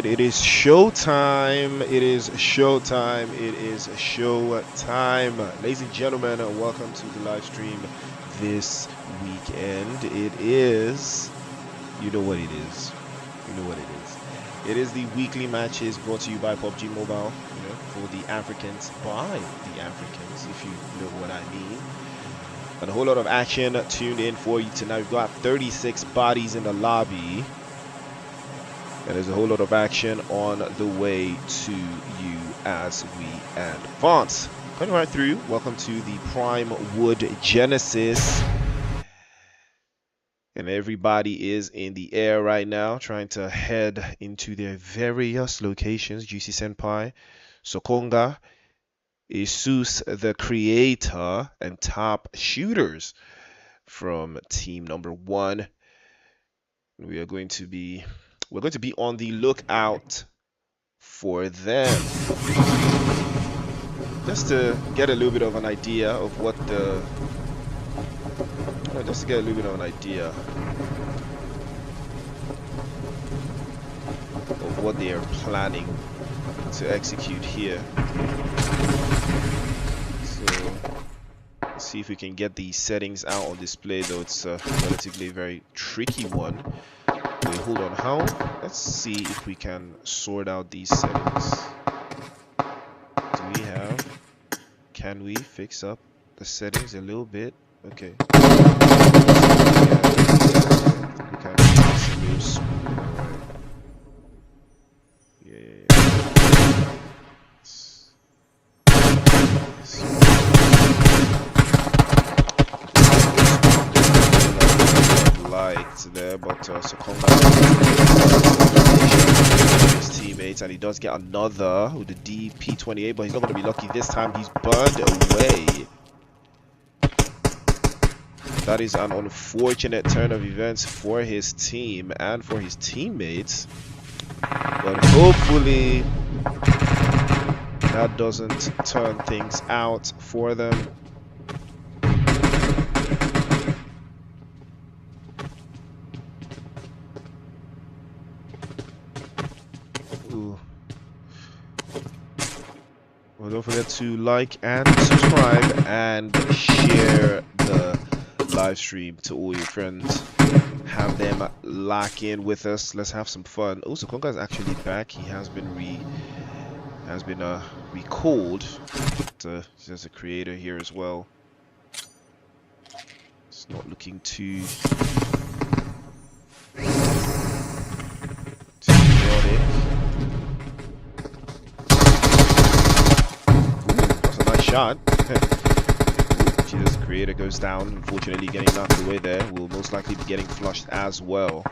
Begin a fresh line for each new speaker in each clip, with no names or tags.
It is showtime. It is showtime. It is showtime. Ladies and gentlemen, welcome to the live stream this weekend. It is, you know what it is. You know what it is. It is the weekly matches brought to you by PUBG Mobile, for the Africans, by the Africans, if you know what I mean. And a whole lot of action tuned in for you tonight. We've got 36 bodies in the lobby. And there's a whole lot of action on the way to you as we advance. Coming right through, welcome to the Prime Wood Genesis. And everybody is in the air right now, trying to head into their various locations. Juicy Senpai, Sokonga, Jesus the Creator, and top shooters from team number 1. We're going to be on the lookout for them, just to get a little bit of an idea of what they are planning to execute here. So let's see if we can get the settings out on display, though it's a relatively very tricky one. Wait, hold on. Let's see if we can sort out these settings. Can we fix up the settings a little bit? Okay. We can fix a little smooth. Alright. Yeah. Light there, but Sokonga his teammates, and he does get another with the DP28, but he's not going to be lucky this time. He's burned away. That is an unfortunate turn of events for his team and for his teammates, but hopefully that doesn't turn things out for them. Well, don't forget to like and subscribe and share the live stream to all your friends. Have them lock in with us. Let's have some fun. Oh, Sokonga is actually back. He has been recalled. There's a creator here as well. It's not looking too chaotic. Shot. Jesus, Creator goes down. Unfortunately, getting knocked away there. Will most likely be getting flushed as well.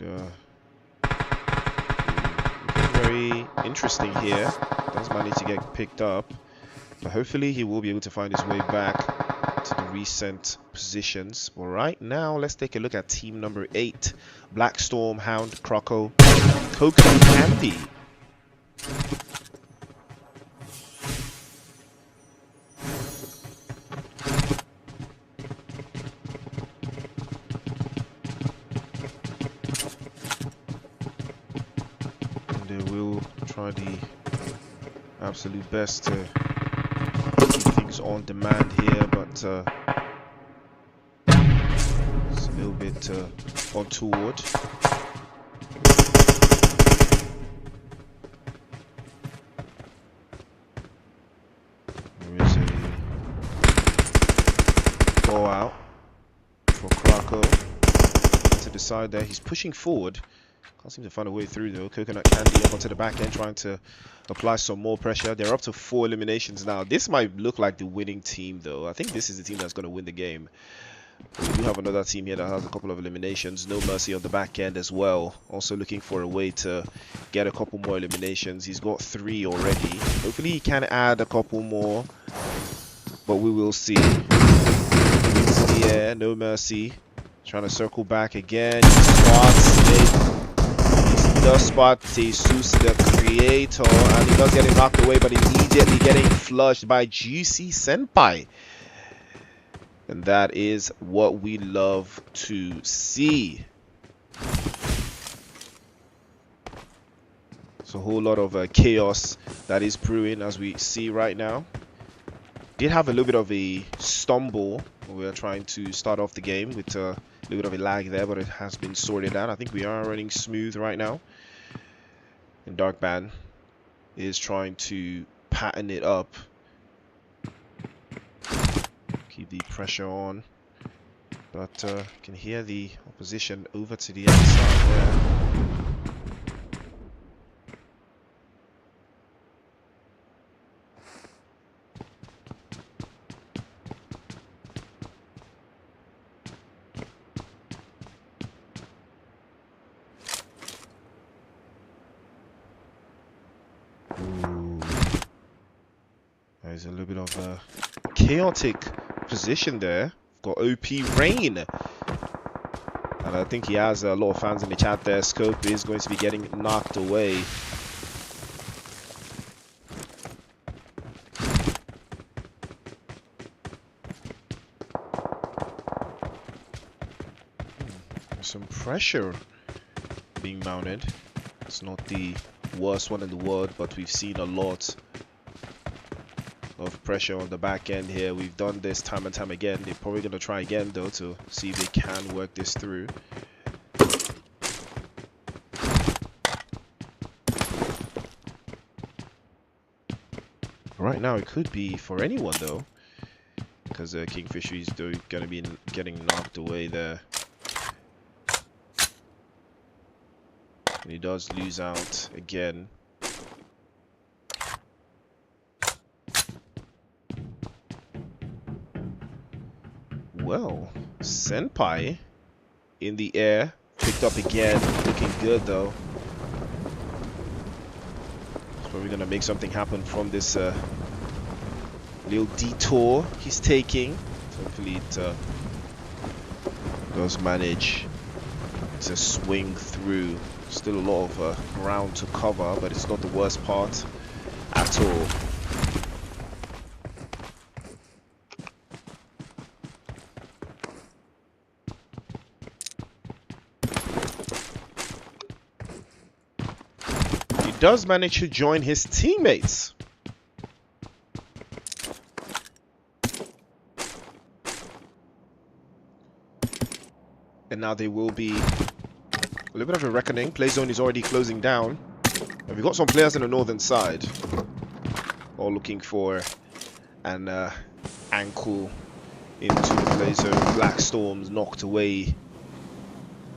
And, very interesting here. Does manage to get picked up, but hopefully he will be able to find his way back to the recent positions. But right now, let's take a look at team number 8: Black Storm, Hound, Croco, Coconut Candy. Try the absolute best to keep things on demand here, but it's a little bit untoward. There is a ball out for Croco to the side there. He's pushing forward. Can't seem to find a way through though. Coconut Candy up onto the back end, trying to apply some more pressure. They're up to 4 eliminations now. This might look like the winning team though. I think this is the team that's going to win the game. We do have another team here that has a couple of eliminations. No Mercy on the back end as well. Also looking for a way to get a couple more eliminations. He's got 3 already. Hopefully he can add a couple more, but we will see. Yeah, No Mercy. Trying to circle back again. Does spot Jesus the Creator, and he does get him knocked away, but immediately getting flushed by Juicy Senpai. And that is what we love to see. It's a whole lot of chaos that is brewing as we see right now. Did have a little bit of a stumble when we were trying to start off the game with a little bit of a lag there, but it has been sorted out. I think we are running smooth right now. And Darkban is trying to pattern it up. Keep the pressure on. But can hear the opposition over to the outside there. Ooh. There's a little bit of a chaotic position there. Got OP Rain. And I think he has a lot of fans in the chat there. Scope is going to be getting knocked away. There's some pressure being mounted. It's not the worst one in the world, but we've seen a lot of pressure on the back end here. We've done this time and time again. They're probably going to try again though to see if they can work this through. Right now it could be for anyone though, because Kingfisher is going to be getting knocked away there. And he does lose out again. Well, Senpai in the air, picked up again, looking good though. He's probably gonna make something happen from this little detour he's taking. So hopefully it does manage to swing through. Still a lot of ground to cover, but it's not the worst part at all. Does manage to join his teammates. And now they will be a little bit of a reckoning. Play zone is already closing down. And we've got some players in the northern side, all looking for an ankle into the play zone. Black Storms knocked away.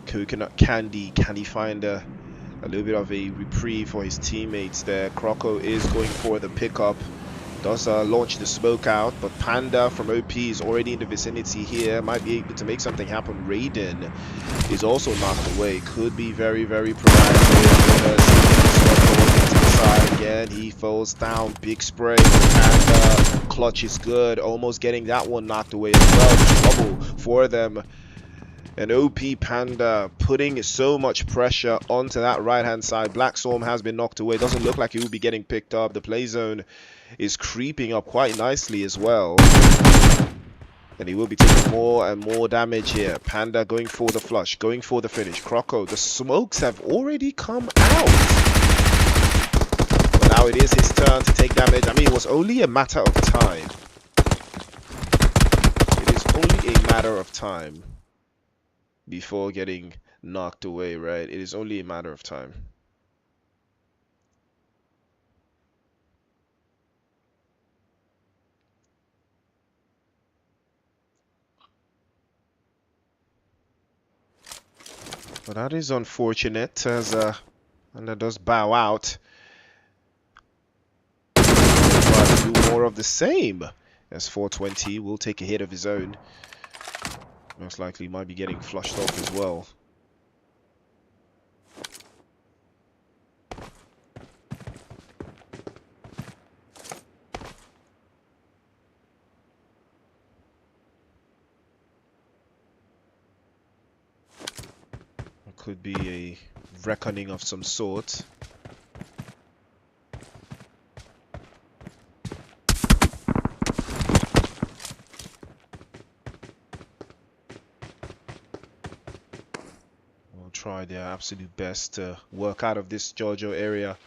Coconut Candy. Can he find a little bit of a reprieve for his teammates there? Croco is going for the pickup. Does launch the smoke out, but Panda from OP is already in the vicinity here. Might be able to make something happen. Raiden is also knocked away. Could be very, very proactive. Into the side again. He falls down. Big spray. Panda clutch is good. Almost getting that one knocked away as well. Trouble for them. And OP Panda putting so much pressure onto that right-hand side. Black Storm has been knocked away. Doesn't look like he will be getting picked up. The play zone is creeping up quite nicely as well. And he will be taking more and more damage here. Panda going for the flush, going for the finish. Croco, the smokes have already come out. But now it is his turn to take damage. I mean, it was only a matter of time. It is only a matter of time before getting knocked away, right? It is only a matter of time. But that is unfortunate as Panda does bow out. Try to do more of the same as 420 will take a hit of his own. Most likely might be getting flushed off as well. It could be a reckoning of some sort. Try their absolute best to work out of this Giorgio area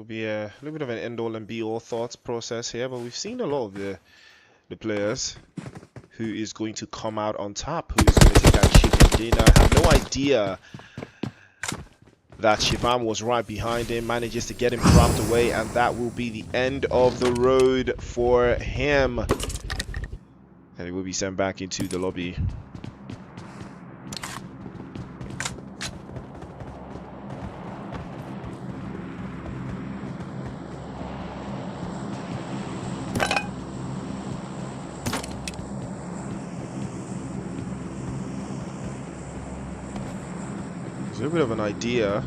be a little bit of an end all and be all thoughts process here, but we've seen a lot of the players who is going to come out on top, who is going to take that chicken dinner. I have no idea that Shivam was right behind him, manages to get him dropped away, and that will be the end of the road for him. And he will be sent back into the lobby. There's a little bit of an idea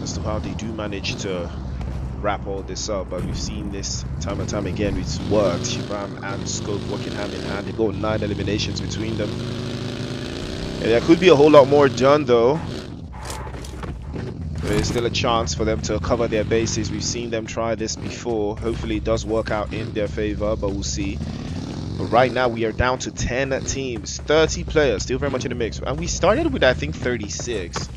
as to how they do manage to wrap all this up, but we've seen this time and time again. It's worked. Shivam and Scope working hand in hand. They've got 9 eliminations between them. And there could be a whole lot more done though. There is still a chance for them to cover their bases. We've seen them try this before. Hopefully it does work out in their favor, but we'll see. But right now we are down to 10 teams, 30 players, still very much in the mix. And we started with, I think, 36.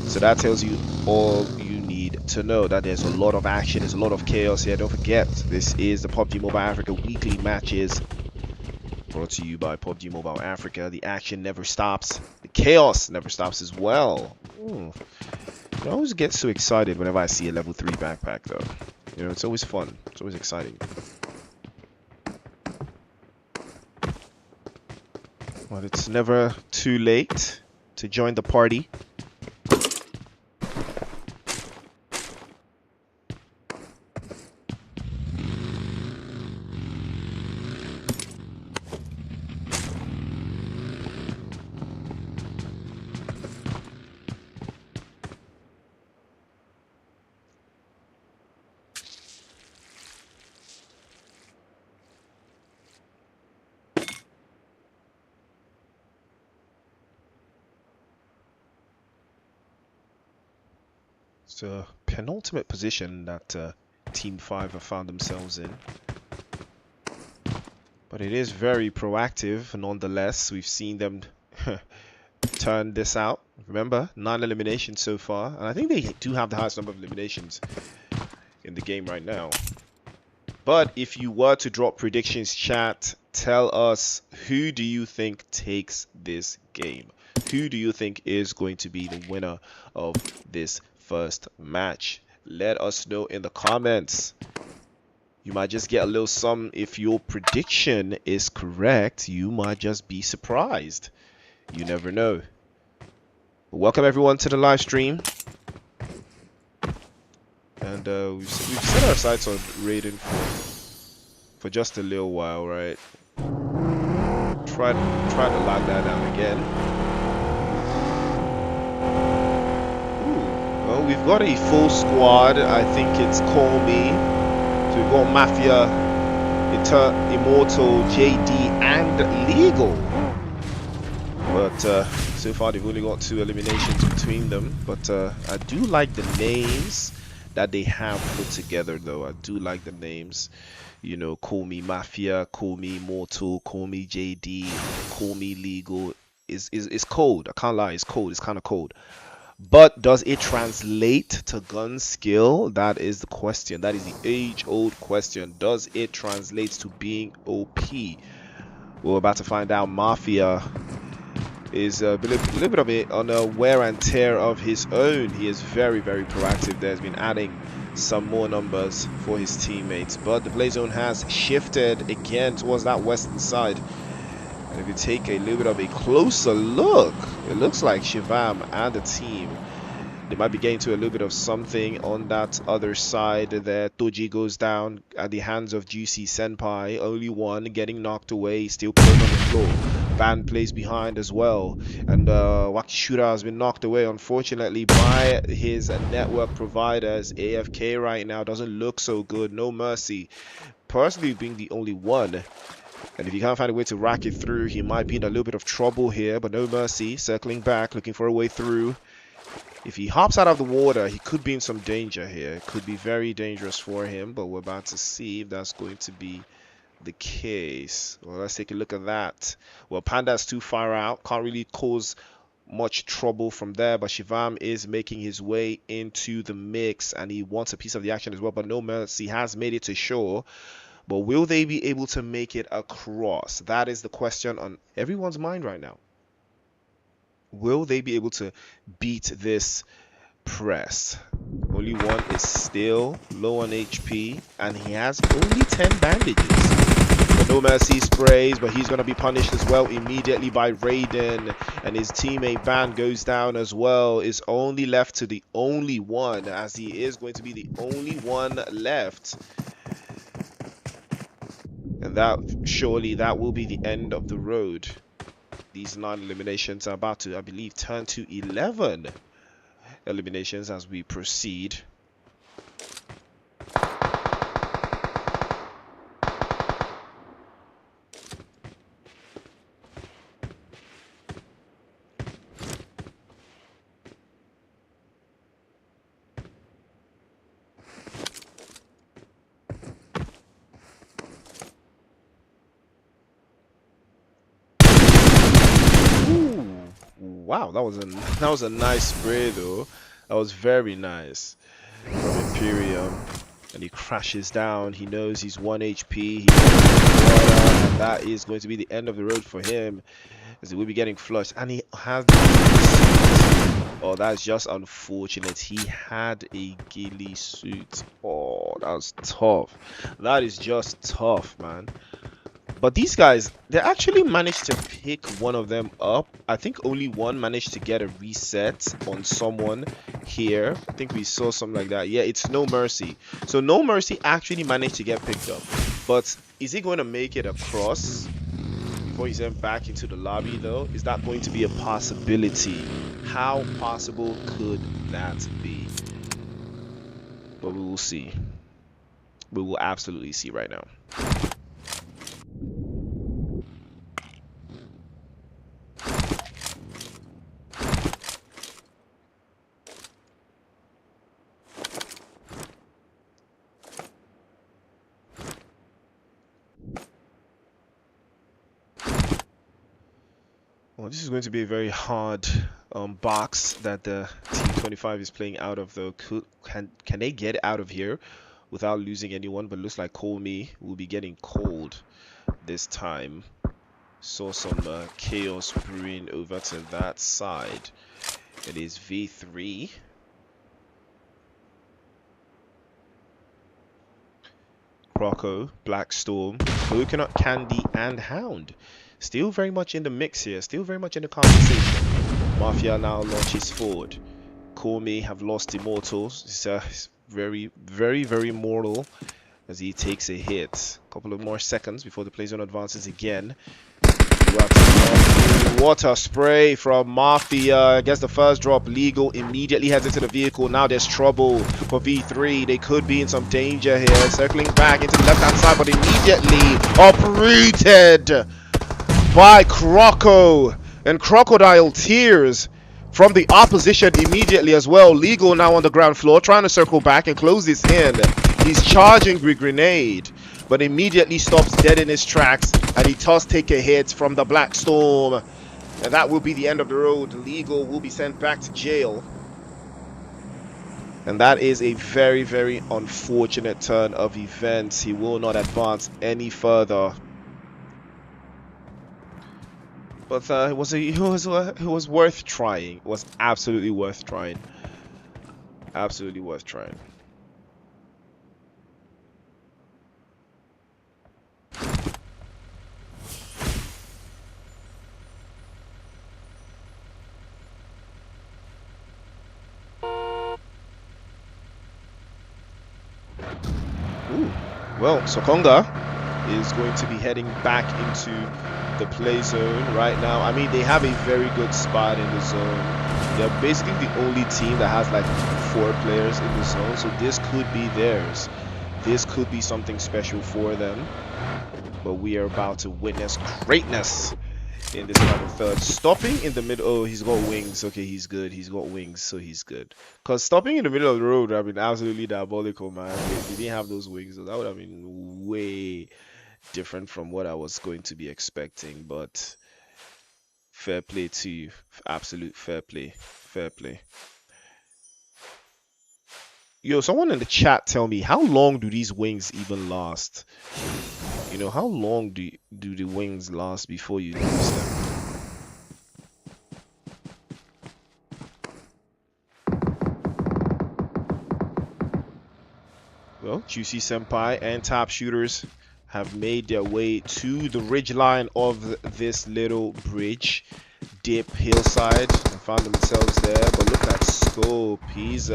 So that tells you all you need to know, that there's a lot of action, there's a lot of chaos here. Don't forget, this is the PUBG Mobile Africa weekly matches, brought to you by PUBG Mobile Africa. The action never stops. The chaos never stops as well. I always get so excited whenever I see a level 3 backpack though. You know, it's always fun. It's always exciting. Well, it's never too late to join the party. It's a penultimate position that Team 5 have found themselves in. But it is very proactive nonetheless. We've seen them turn this out. Remember, 9 eliminations so far. And I think they do have the highest number of eliminations in the game right now. But if you were to drop predictions, chat, tell us, who do you think takes this game? Who do you think is going to be the winner of this first match? Let us know in the comments. You might just get a little sum if your prediction is correct. You might just be surprised. You never know. Welcome everyone to the live stream. And we've set our sights on raiding for just a little while, right? Try to lock that down again. Well, we've got a full squad. I think it's Call Me. So we've got Mafia, Immortal, JD, and Legal. But so far they've only got 2 eliminations between them. But I do like the names that they have put together, though. I do like the names. You know, Call Me Mafia, Call Me Immortal, Call Me JD, Call Me Legal. It's cold. I can't lie. It's cold. It's kind of cold. But does it translate to gun skill? That is the question. That is the age-old question. Does it translate to being OP? We're about to find out. Mafia is a little bit of it on a wear and tear of his own. He is very, very proactive. There's been adding some more numbers for his teammates. But the play zone has shifted again towards that western side. And if you take a little bit of a closer look, it looks like Shivam and the team, they might be getting to a little bit of something on that other side there. Toji goes down at the hands of Juicy Senpai. Only one getting knocked away, still playing on the floor. Van plays behind as well. And Wakishura has been knocked away, unfortunately, by his network providers. AFK right now doesn't look so good. No mercy. Personally being the only one. And if he can't find a way to rack it through, he might be in a little bit of trouble here. But no mercy. Circling back, looking for a way through. If he hops out of the water, he could be in some danger here. It could be very dangerous for him. But we're about to see if that's going to be the case. Well, let's take a look at that. Well, Panda's too far out. Can't really cause much trouble from there, but Shivam is making his way into the mix and he wants a piece of the action as well. But No Mercy has made it to shore. But will they be able to make it across? That is the question on everyone's mind right now. Will they be able to beat this press? Only one is still low on HP, and he has only 10 bandages. No Mercy sprays, but he's going to be punished as well immediately by Raiden, and his teammate Ban goes down as well. Is only left to the only one, as he is going to be the only one left. And that, surely, that will be the end of the road. These 9 eliminations are about to, I believe, turn to 11 eliminations as we proceed. Wow, that was a nice spray though. That was very nice from Imperium. And he crashes down. He knows he's 1 HP. He knows water, and that is going to be the end of the road for him, as he will be getting flushed. And he has oh, that's just unfortunate. He had a ghillie suit. Oh, that was tough. That is just tough, man. But these guys, they actually managed to pick one of them up. I think only one managed to get a reset on someone here. I think we saw something like that. Yeah, it's No Mercy. So No Mercy actually managed to get picked up. But is he going to make it across before he's sent back into the lobby though? Is that going to be a possibility? How possible could that be? But we will see. We will absolutely see right now. Well, this is going to be a very hard box that the Team 25 is playing out of, though. Can they get out of here without losing anyone? But it looks like Call Me will be getting cold this time. Saw some chaos brewing over to that side. It is V3. Croco, Black Storm, Coconut Candy, and Hound. Still very much in the mix here, still very much in the conversation. Mafia now launches forward. Call Me have lost Immortals. It's very, very, very mortal as he takes a hit. A couple of more seconds before the play zone advances again. Water spray from Mafia. Gets the first drop. Legal immediately heads into the vehicle. Now there's trouble for V3. They could be in some danger here. Circling back into the left hand side, but immediately uprooted by Croco. And Crocodile Tears from the opposition immediately as well. Legal now on the ground floor, trying to circle back and close this in. He's charging with grenade, but immediately stops dead in his tracks, and he does take a hit from the Black Storm. And that will be the end of the road. Legal will be sent back to jail. And that is a very, very unfortunate turn of events. He will not advance any further. But it was worth trying. It was absolutely worth trying. Absolutely worth trying. Ooh. Well, Sokonga is going to be heading back into the play zone right now. I mean, they have a very good spot in the zone. They're basically the only team that has like 4 players in the zone, so this could be theirs. This could be something special for them. But we are about to witness greatness in this final third. Stopping in the middle. Oh, he's got wings. Okay, he's good. He's got wings, so he's good. Because stopping in the middle of the road would have been absolutely diabolical, man. If he didn't have those wings, that would have been way different from what I was going to be expecting. But Fair play to you. Absolute fair play. Fair play. Yo, someone in the chat tell me, how long do these wings even last? You know, how long do the wings last before you lose them? Well, Juicy Senpai and Top Shooters have made their way to the ridgeline of this little bridge dip hillside and found themselves there. But look at Scope, he's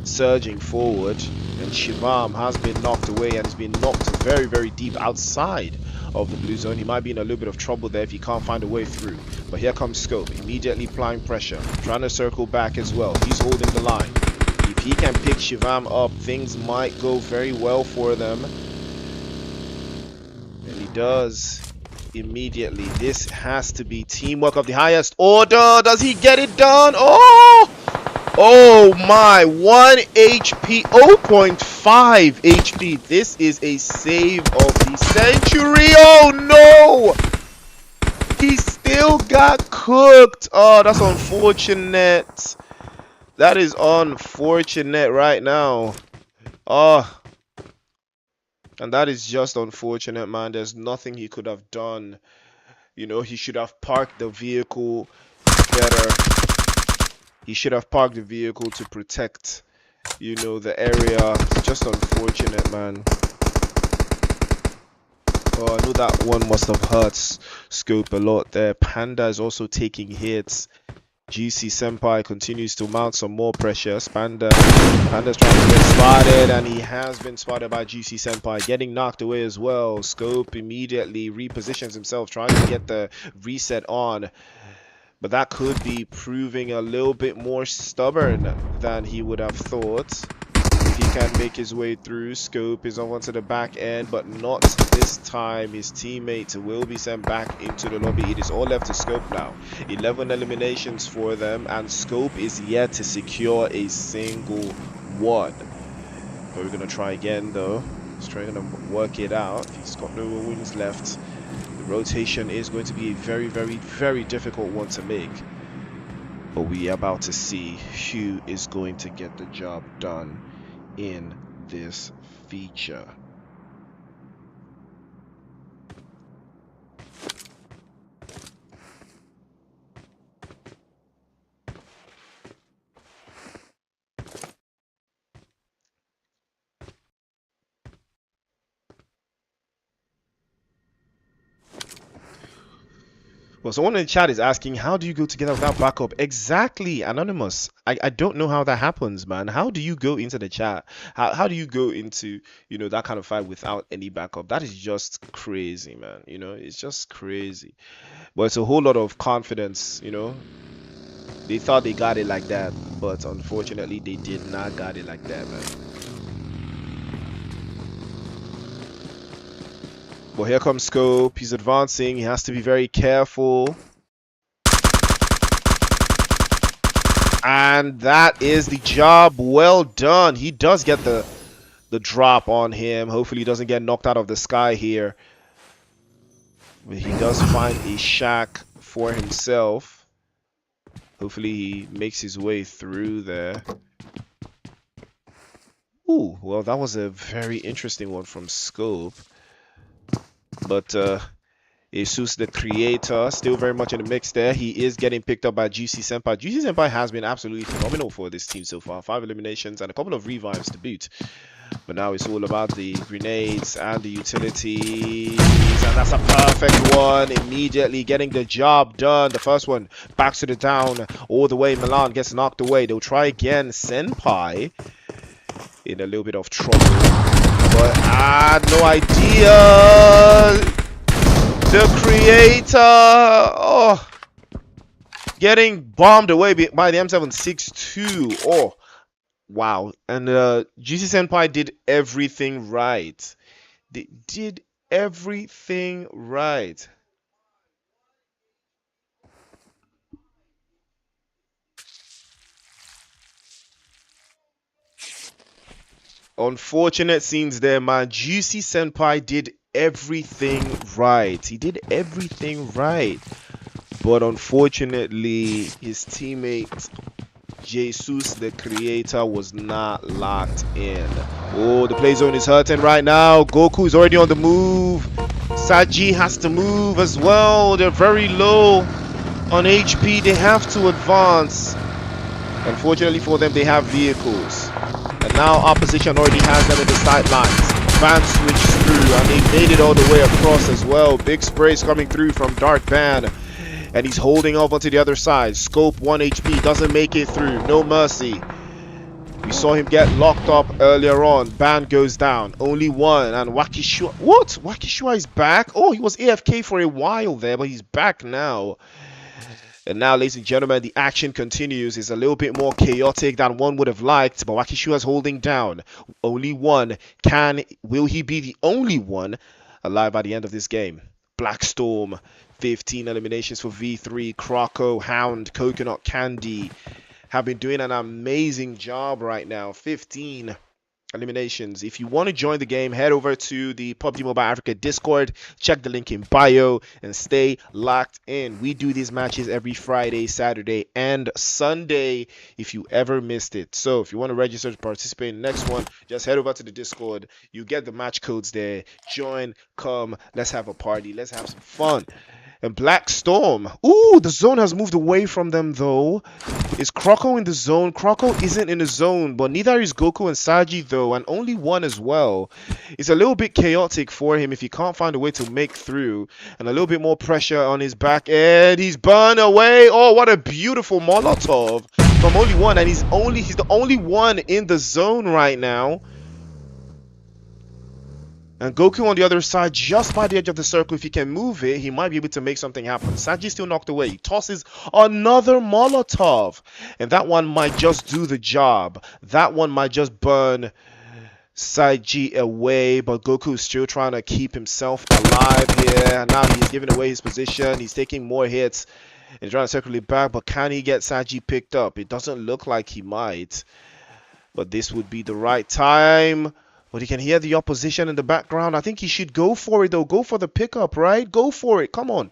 surging forward, and Shivam has been knocked away and has been knocked very, very deep outside of the blue zone. He might be in a little bit of trouble there if he can't find a way through. But here comes Scope, immediately applying pressure, trying to circle back as well. He's holding the line. If he can pick Shivam up, things might go very well for them. And he does immediately. This has to be teamwork of the highest order. Does he get it done? Oh! Oh my, 1 HP, 0.5 HP. This is a save of the century. Oh no! He still got cooked. Oh, that's unfortunate. That is unfortunate right now. Oh, and that is just unfortunate, man. There's nothing he could have done. You know, he should have parked the vehicle better. He should have parked the vehicle to protect, you know, the area. It's just unfortunate, man. Oh, I know that one must have hurt Scope a lot there. Panda is also taking hits. GC Senpai continues to mount some more pressure. Panda's trying to get spotted, and he has been spotted by GC Senpai, getting knocked away as well. Scope immediately repositions himself, trying to get the reset on, but that could be proving a little bit more stubborn than he would have thought. If he can make his way through, Scope is on to the back end, but not this time. His teammates will be sent back into the lobby. It is all left to Scope now. 11 eliminations for them, and Scope is yet to secure a single one. But we're going to try again, though. He's trying to work it out. He's got no wings left. The rotation is going to be a very, very, very difficult one to make. But we are about to see who is going to get the job done in this feature. Well, someone in the chat is asking, how do you go together without backup? Exactly, Anonymous. I don't know how that happens, man. How do you go into the chat? How do you go into, you know, that kind of fight without any backup? That is just crazy, man. You know, it's just crazy. But it's a whole lot of confidence, you know. They thought they got it like that, but unfortunately they did not got it like that, man. Well, here comes Scope. He's advancing. He has to be very careful. And that is the job well done. He does get the drop on him. Hopefully he doesn't get knocked out of the sky here. But he does find a shack for himself. Hopefully he makes his way through there. Ooh, well, that was a very interesting one from Scope. But Jesus, the creator, still very much in the mix there. He is getting picked up by GC Senpai. GC Senpai has been absolutely phenomenal for this team so far. 5 eliminations and a couple of revives to boot. But now it's all about the grenades and the utilities. And that's a perfect one. Immediately getting the job done. The first one backs to the down all the way. Milan gets knocked away. They'll try again. Senpai in a little bit of trouble. But I had no idea. The creator, oh, getting bombed away by the M762. Oh, wow. And GC Senpai did everything right. They did everything right. Unfortunate scenes there, man. Juicy Senpai did everything right. He did everything right. But unfortunately, his teammate Jesus, the creator, was not locked in. Oh, the play zone is hurting right now. Goku is already on the move. Saji has to move as well. They're very low on HP. They have to advance. Unfortunately for them, they have vehicles. And now opposition already has them in the sidelines. Van switched through and they made it all the way across as well. Big sprays coming through from Dark Van. And he's holding up onto the other side. Scope 1 HP, doesn't make it through. No mercy. We saw him get locked up earlier on. Ban goes down. Only one. And Wakishua. What? Wakishua is back? Oh, he was AFK for a while there, but he's back now. And now, ladies and gentlemen, the action continues. It's a little bit more chaotic than one would have liked, but Wakishua is holding down. Only one. Will he be the only one alive by the end of this game? Black Storm, 15 eliminations for V3. Croco, Hound, Coconut Candy have been doing an amazing job right now. 15 eliminations. If you want to join the game, head over to the PUBG Mobile Africa Discord, check the link in bio, and stay locked in. We do these matches every Friday, Saturday, and Sunday if you ever missed it. So if you want to register to participate in the next one, just head over to the Discord. You get the match codes there. Join, come, let's have a party, let's have some fun. And Black Storm. Ooh, the zone has moved away from them, though. Is Croco in the zone? Croco isn't in the zone, but neither is Goku and Saji, though, and only one as well. It's a little bit chaotic for him if he can't find a way to make through. And a little bit more pressure on his back end. He's burned away. Oh, what a beautiful Molotov from only one. And he's the only one in the zone right now. And Goku on the other side, just by the edge of the circle. If he can move it, he might be able to make something happen. Saji's still knocked away. He tosses another Molotov. And that one might just do the job. That one might just burn Saji away. But Goku is still trying to keep himself alive here. Now he's giving away his position. He's taking more hits and trying to circle it back. But can he get Saji picked up? It doesn't look like he might. But this would be the right time. But he can hear the opposition in the background. I think he should go for it, though. Go for the pickup, right? Go for it. Come on.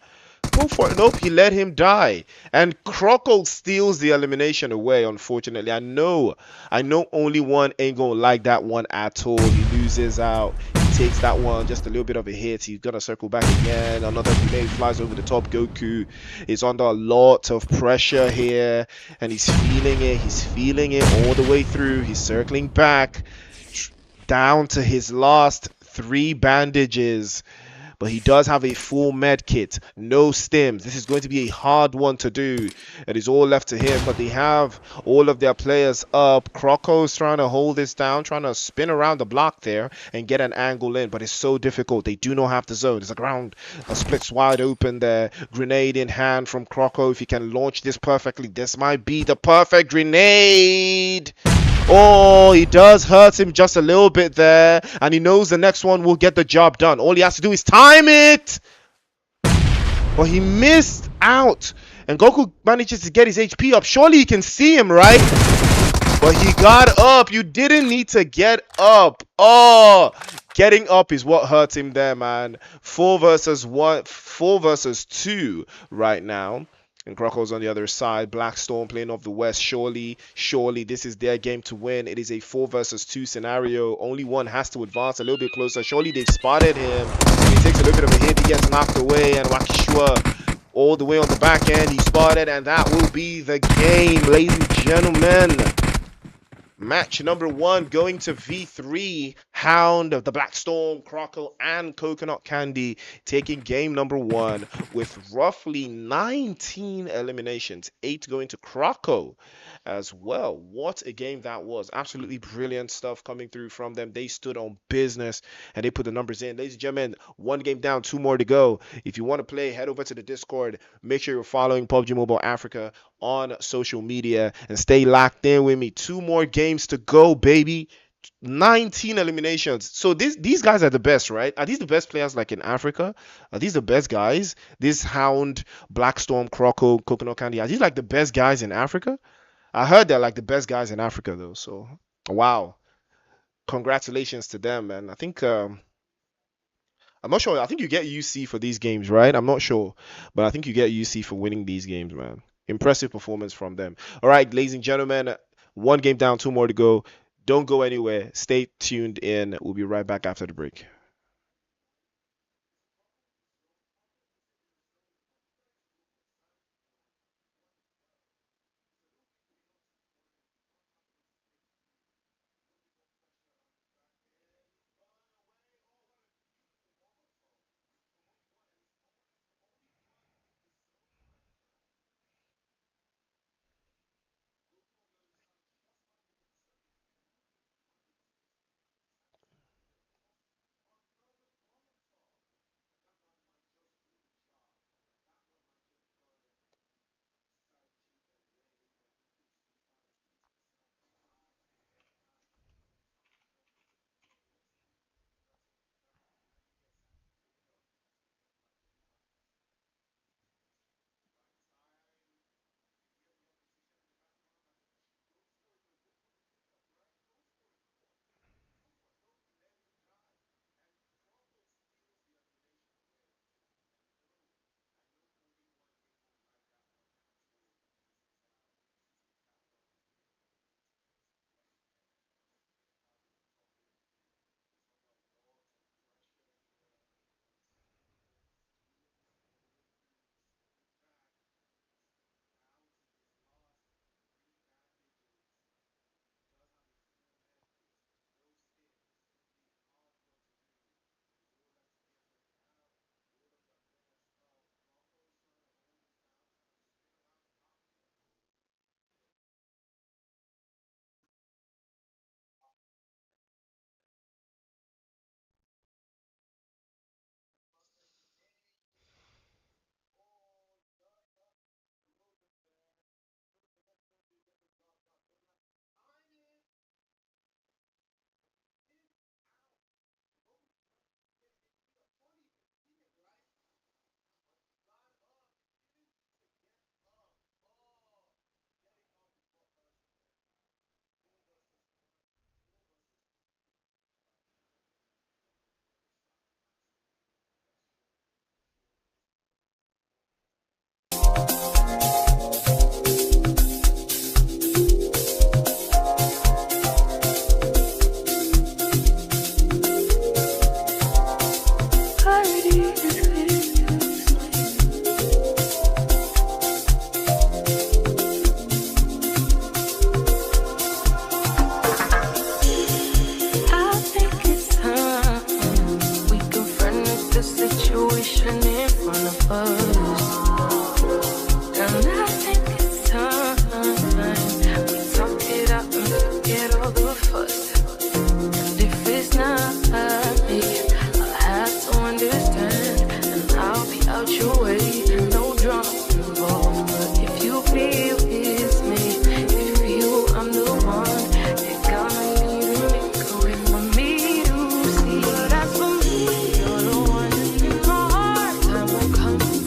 Go for it. Nope, he let him die. And Croco steals the elimination away, unfortunately. I know only one ain't going to like that one at all. He loses out. He takes that one. Just a little bit of a hit. He's going to circle back again. Another grenade flies over the top. Goku is under a lot of pressure here. And he's feeling it. He's feeling it all the way through. He's circling back. Down to his last 3 bandages, but he does have a full med kit, no stims. This is going to be a hard one to do. It is all left to him, but they have all of their players up. Croco's trying to hold this down, trying to spin around the block there and get an angle in, but it's so difficult. They do not have the zone. There's a ground splits wide open there. Grenade in hand from Croco. If he can launch this perfectly, this might be the perfect grenade. Oh, he does hurt him just a little bit there. And he knows the next one will get the job done. All he has to do is time it. But he missed out. And Goku manages to get his HP up. Surely he can see him, right? But he got up. You didn't need to get up. Oh, getting up is what hurt him there, man. 4 versus 2 right now. And Croco's on the other side. Black Storm playing off the west. Surely this is their game to win. It is a 4 versus 2 scenario. Only one has to advance a little bit closer. Surely they've spotted him. He takes a little bit of a hit. He gets knocked away. And Wakishua all the way on the back end. He spotted. And that will be the game, ladies and gentlemen. Match number 1 going to V3. Hound, the Black Storm, Croco, and Coconut Candy taking game number 1 with roughly 19 eliminations. 8 going to Croco as well. What a game that was. Absolutely brilliant stuff coming through from them. They stood on business and they put the numbers in. Ladies and gentlemen, 1 game down, 2 more to go. If you want to play, head over to the Discord. Make sure you're following PUBG Mobile Africa on social media and stay locked in with me. 2 more games to go, baby. 19 eliminations. So these guys are the best, right? Are these the best players like in Africa? Are these the best guys? This Hound, Black Storm, Croco, Coconut Candy, are these like the best guys in Africa? I heard they're like the best guys in Africa though. So wow. Congratulations to them, man. I think I'm not sure. I think you get UC for these games, right? I'm not sure, but I think you get UC for winning these games, man. Impressive performance from them. All right, ladies and gentlemen, one game down, two more to go. Don't go anywhere. Stay tuned in. We'll be right back after the break.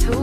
To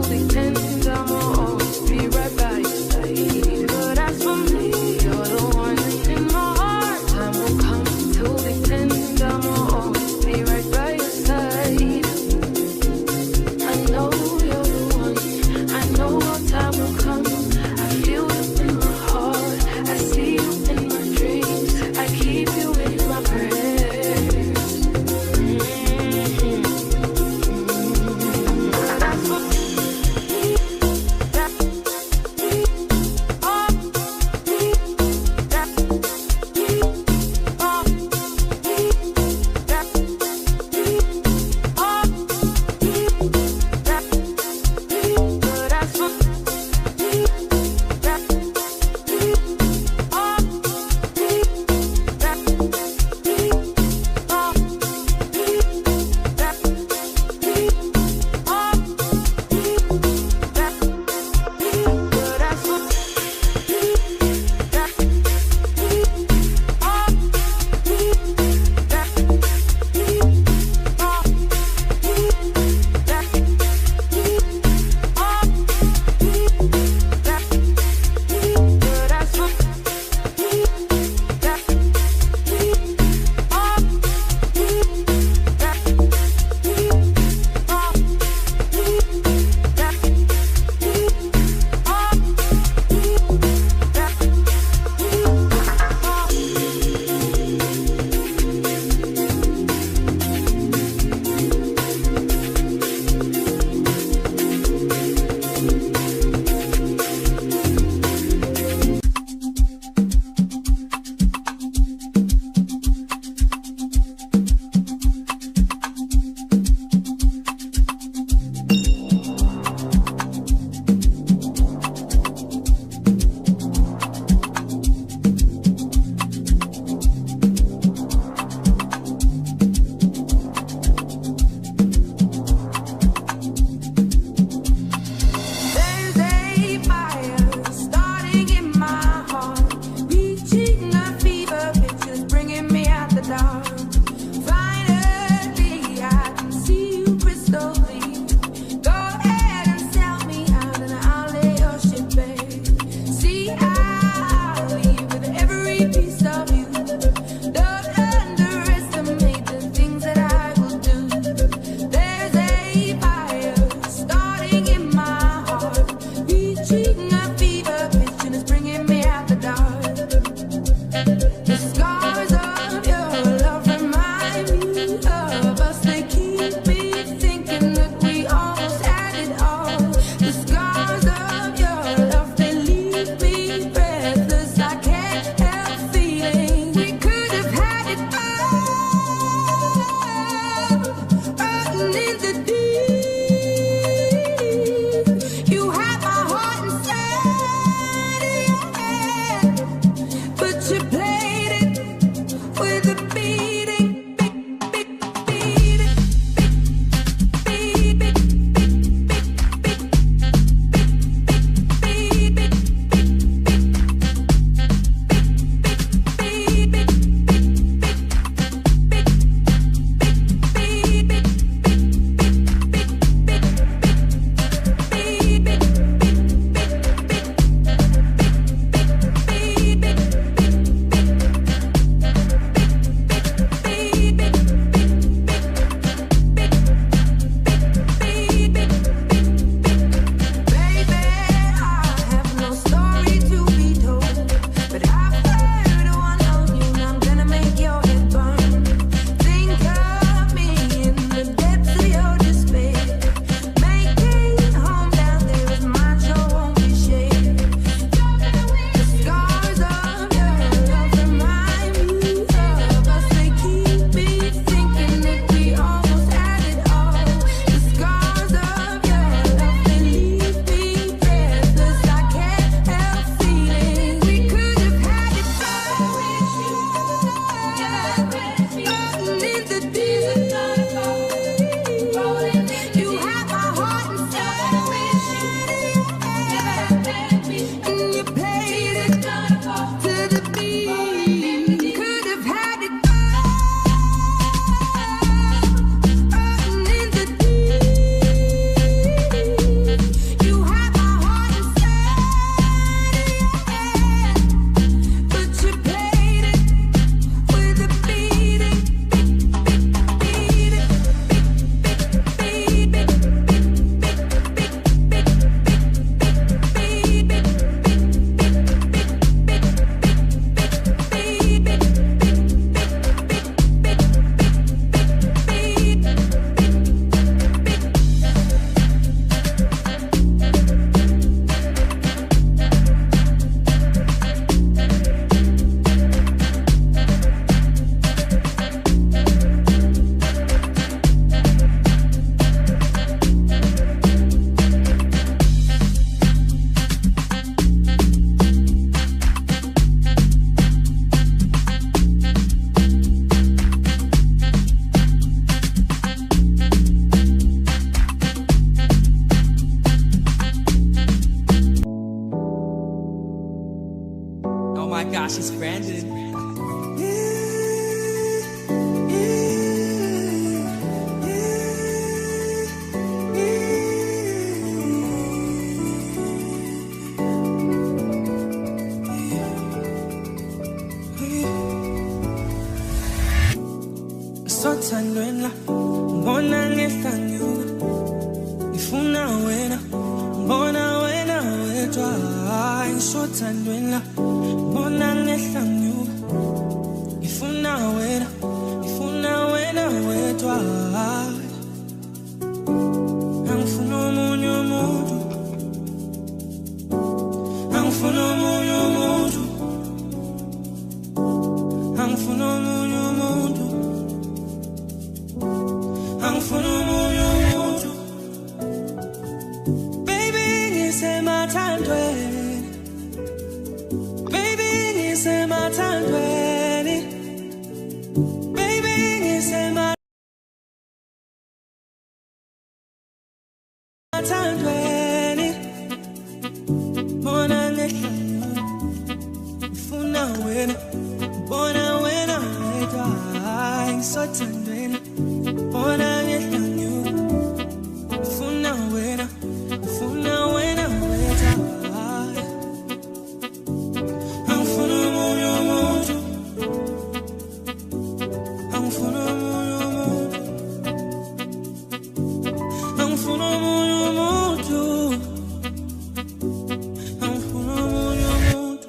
she's branded.
Sothandwela ngibona ngehlanyuka ngifuna wena ngibona wena wedwa ngisothandwela ngibona ngehlanyuka ngifuna wena wedwa angifuna omunye umuntu angifuna omunye umuntu angifuna omunye umuntu angifuna omunye umuntu baby ngisemathandweni baby ngisemathandweni baby ngisemathandweni bona ngehlanyuka ngifuna wena bona wena wedwa ngisothandweni bona ngehlanyuka ngifuna wena wedwa angifuna omunye umuntu angifuna omunye umuntu angifuna omunye umuntu angifuna omunye umuntu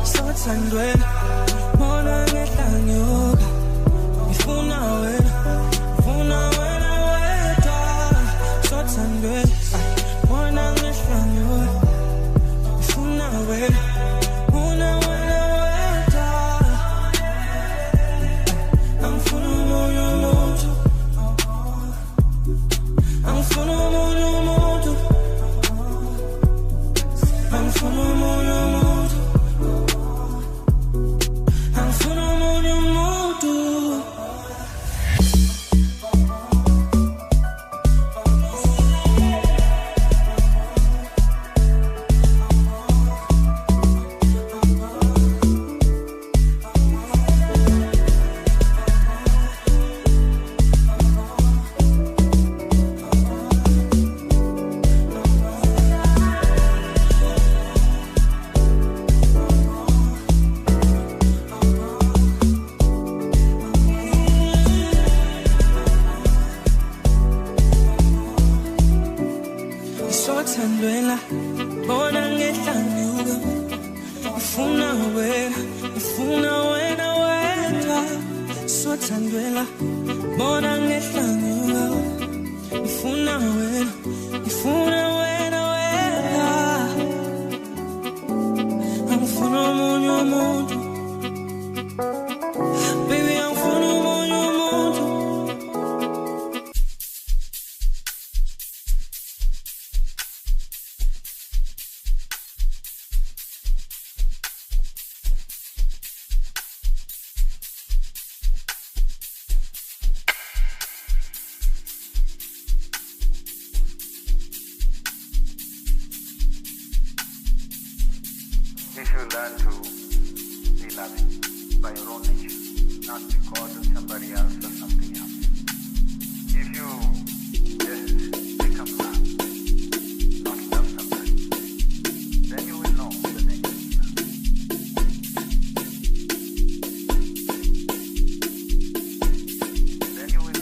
sothandweni bona ngehlanyuka ngifuna wena wedwa sothandweni bona ngehlanyuka ngifuna wena wedwa angifuna omunye umuntu angifuna omunye umuntu angifuna omunye umuntu angifuna omunye umuntu sothandwela bona ngehlanyuka ngifuna wena wedwa sothandwela bona ngehlanyuka ngifuna wena wedwa angifuna omunye umuntu baby angifuna omunye umuntu
If you learn to be loving by your own nature, not because of somebody else or something else. If you just become love, not love somebody, then you will know the nature of love. Then you will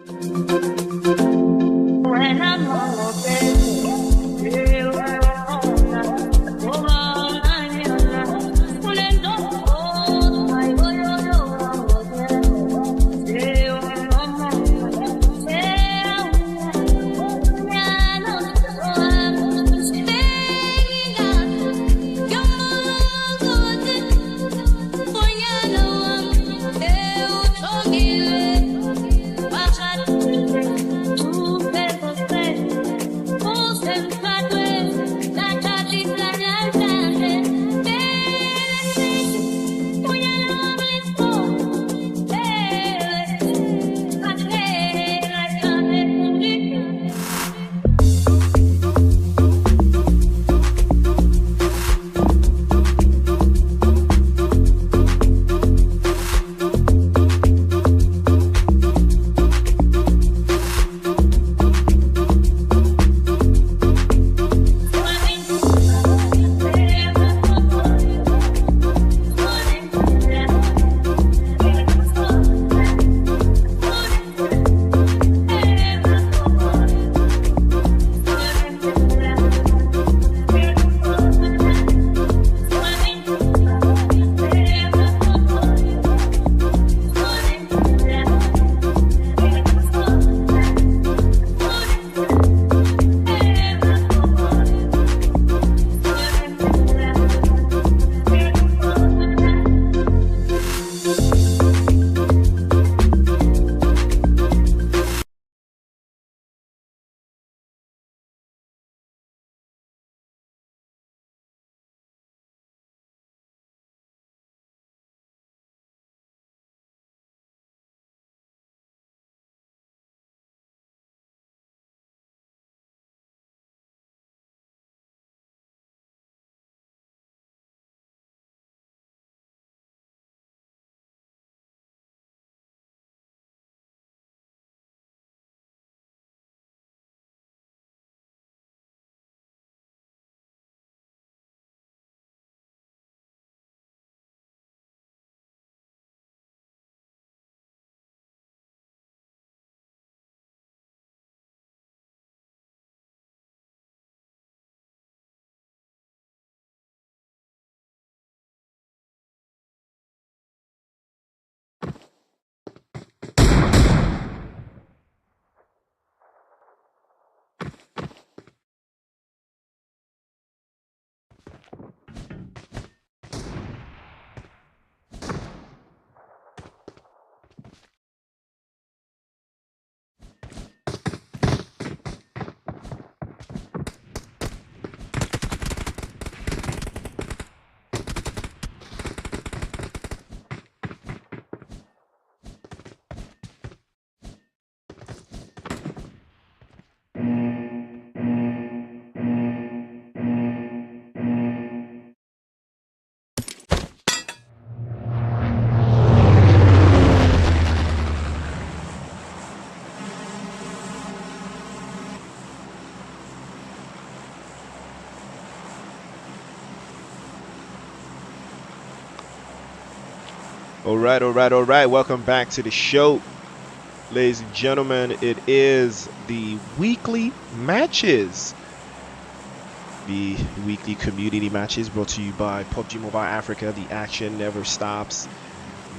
When I'm open, you are
All right, all right, all right. Welcome back to the show, ladies and gentlemen. It is the weekly matches, the weekly community matches brought to you by PUBG Mobile Africa. The action never stops.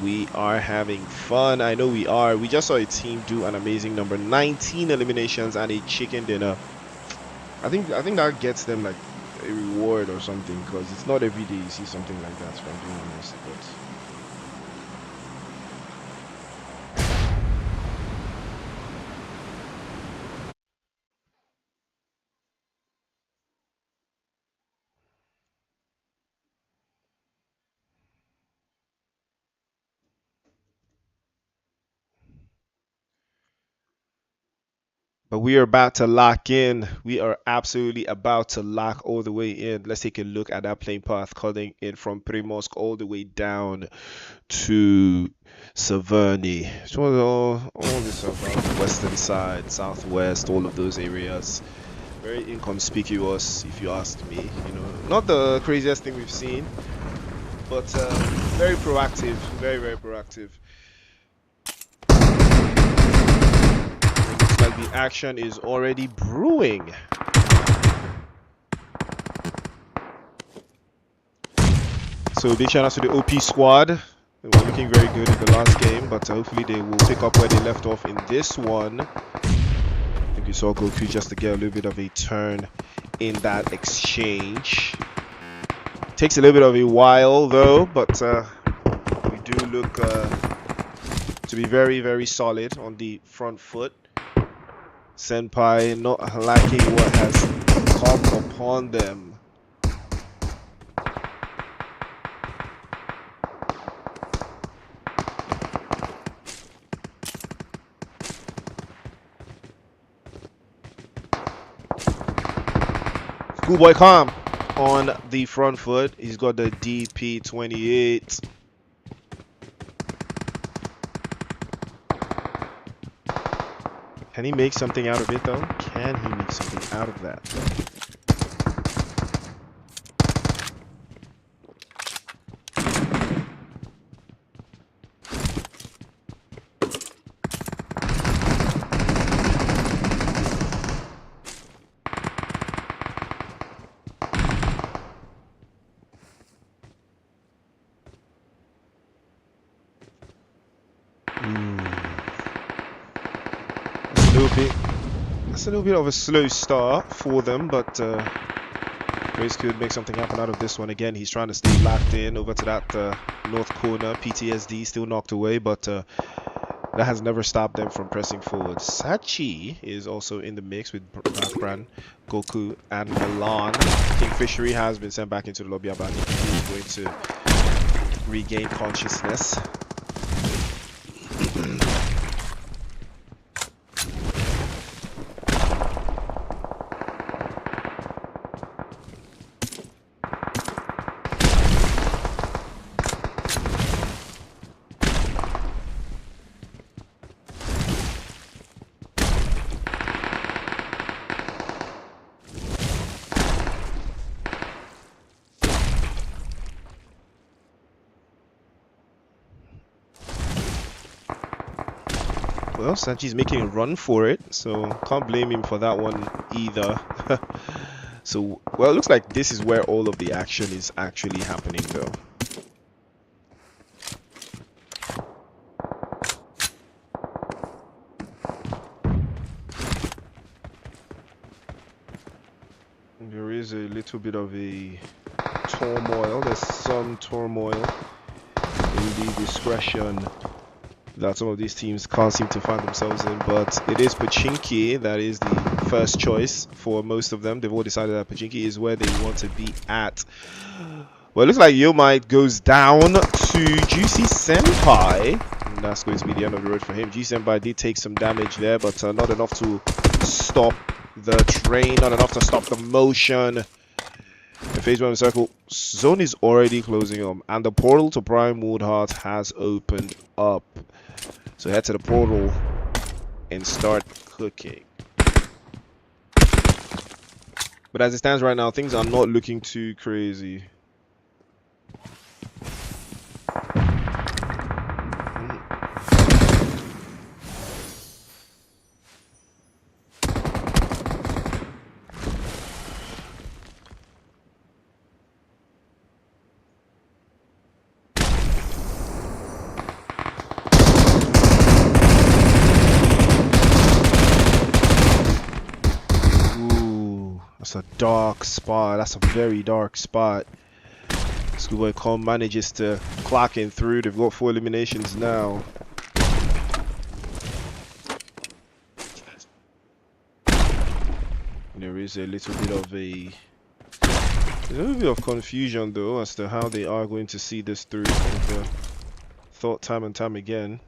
We are having fun. I know we are. We just saw a team do an amazing number 19 eliminations and a chicken dinner. I think that gets them like a reward or something, because it's not every day you see something like that, if I'm being honest. But we are about to lock in. We are absolutely about to lock all the way in. Let's take a look at that playing path, cutting in from Primorsk all the way down to Saverney. So all this about western side, southwest, all of those areas. Very inconspicuous, if you ask me. You know, not the craziest thing we've seen, but very proactive, very proactive. action is already brewing. So big shout out to the OP squad. They were looking very good in the last game, but hopefully they will pick up where they left off in this one. I think we saw Goku just to get a little bit of a turn in that exchange. Takes a little bit of a while though, but we do look to be very, very solid on the front foot. Senpai not lacking what has come upon them. Schoolboy Calm on the front foot. He's got the DP28. Can he make something out of it though? Can he make something out of that? That's a little bit of a slow start for them, but Grace could make something happen out of this one. Again, he's trying to stay locked in over to that north corner. PTSD still knocked away, but that has never stopped them from pressing forward. Sachi is also in the mix with Backbrand, Goku, and Milan. Kingfishery has been sent back into the lobby. Abadi is going to regain consciousness. Well, Sanchi's making a run for it, so can't blame him for that one either. So, well, it looks like this is where all of the action is actually happening, though. There is a little bit of a turmoil. There's some turmoil in the discretion that some of these teams can't seem to find themselves in, but it is Pachinki that is the first choice for most of them. They've all decided that Pachinki is where they want to be at. Well, it looks like Yomite goes down to Juicy Senpai, and that's going to be the end of the road for him. Juicy Senpai did take some damage there, but not enough to stop the train, not enough to stop the motion. The phase 1 circle zone is already closing up, and the portal to Prime Woodheart has opened up. So head to the portal and start cooking. But as it stands right now, things are not looking too crazy. That's a dark spot. That's a very dark spot. Schoolboy Com manages to clock in through. They've got 4 eliminations now. There is a little bit of confusion though as to how they are going to see this through. I've thought time and time again.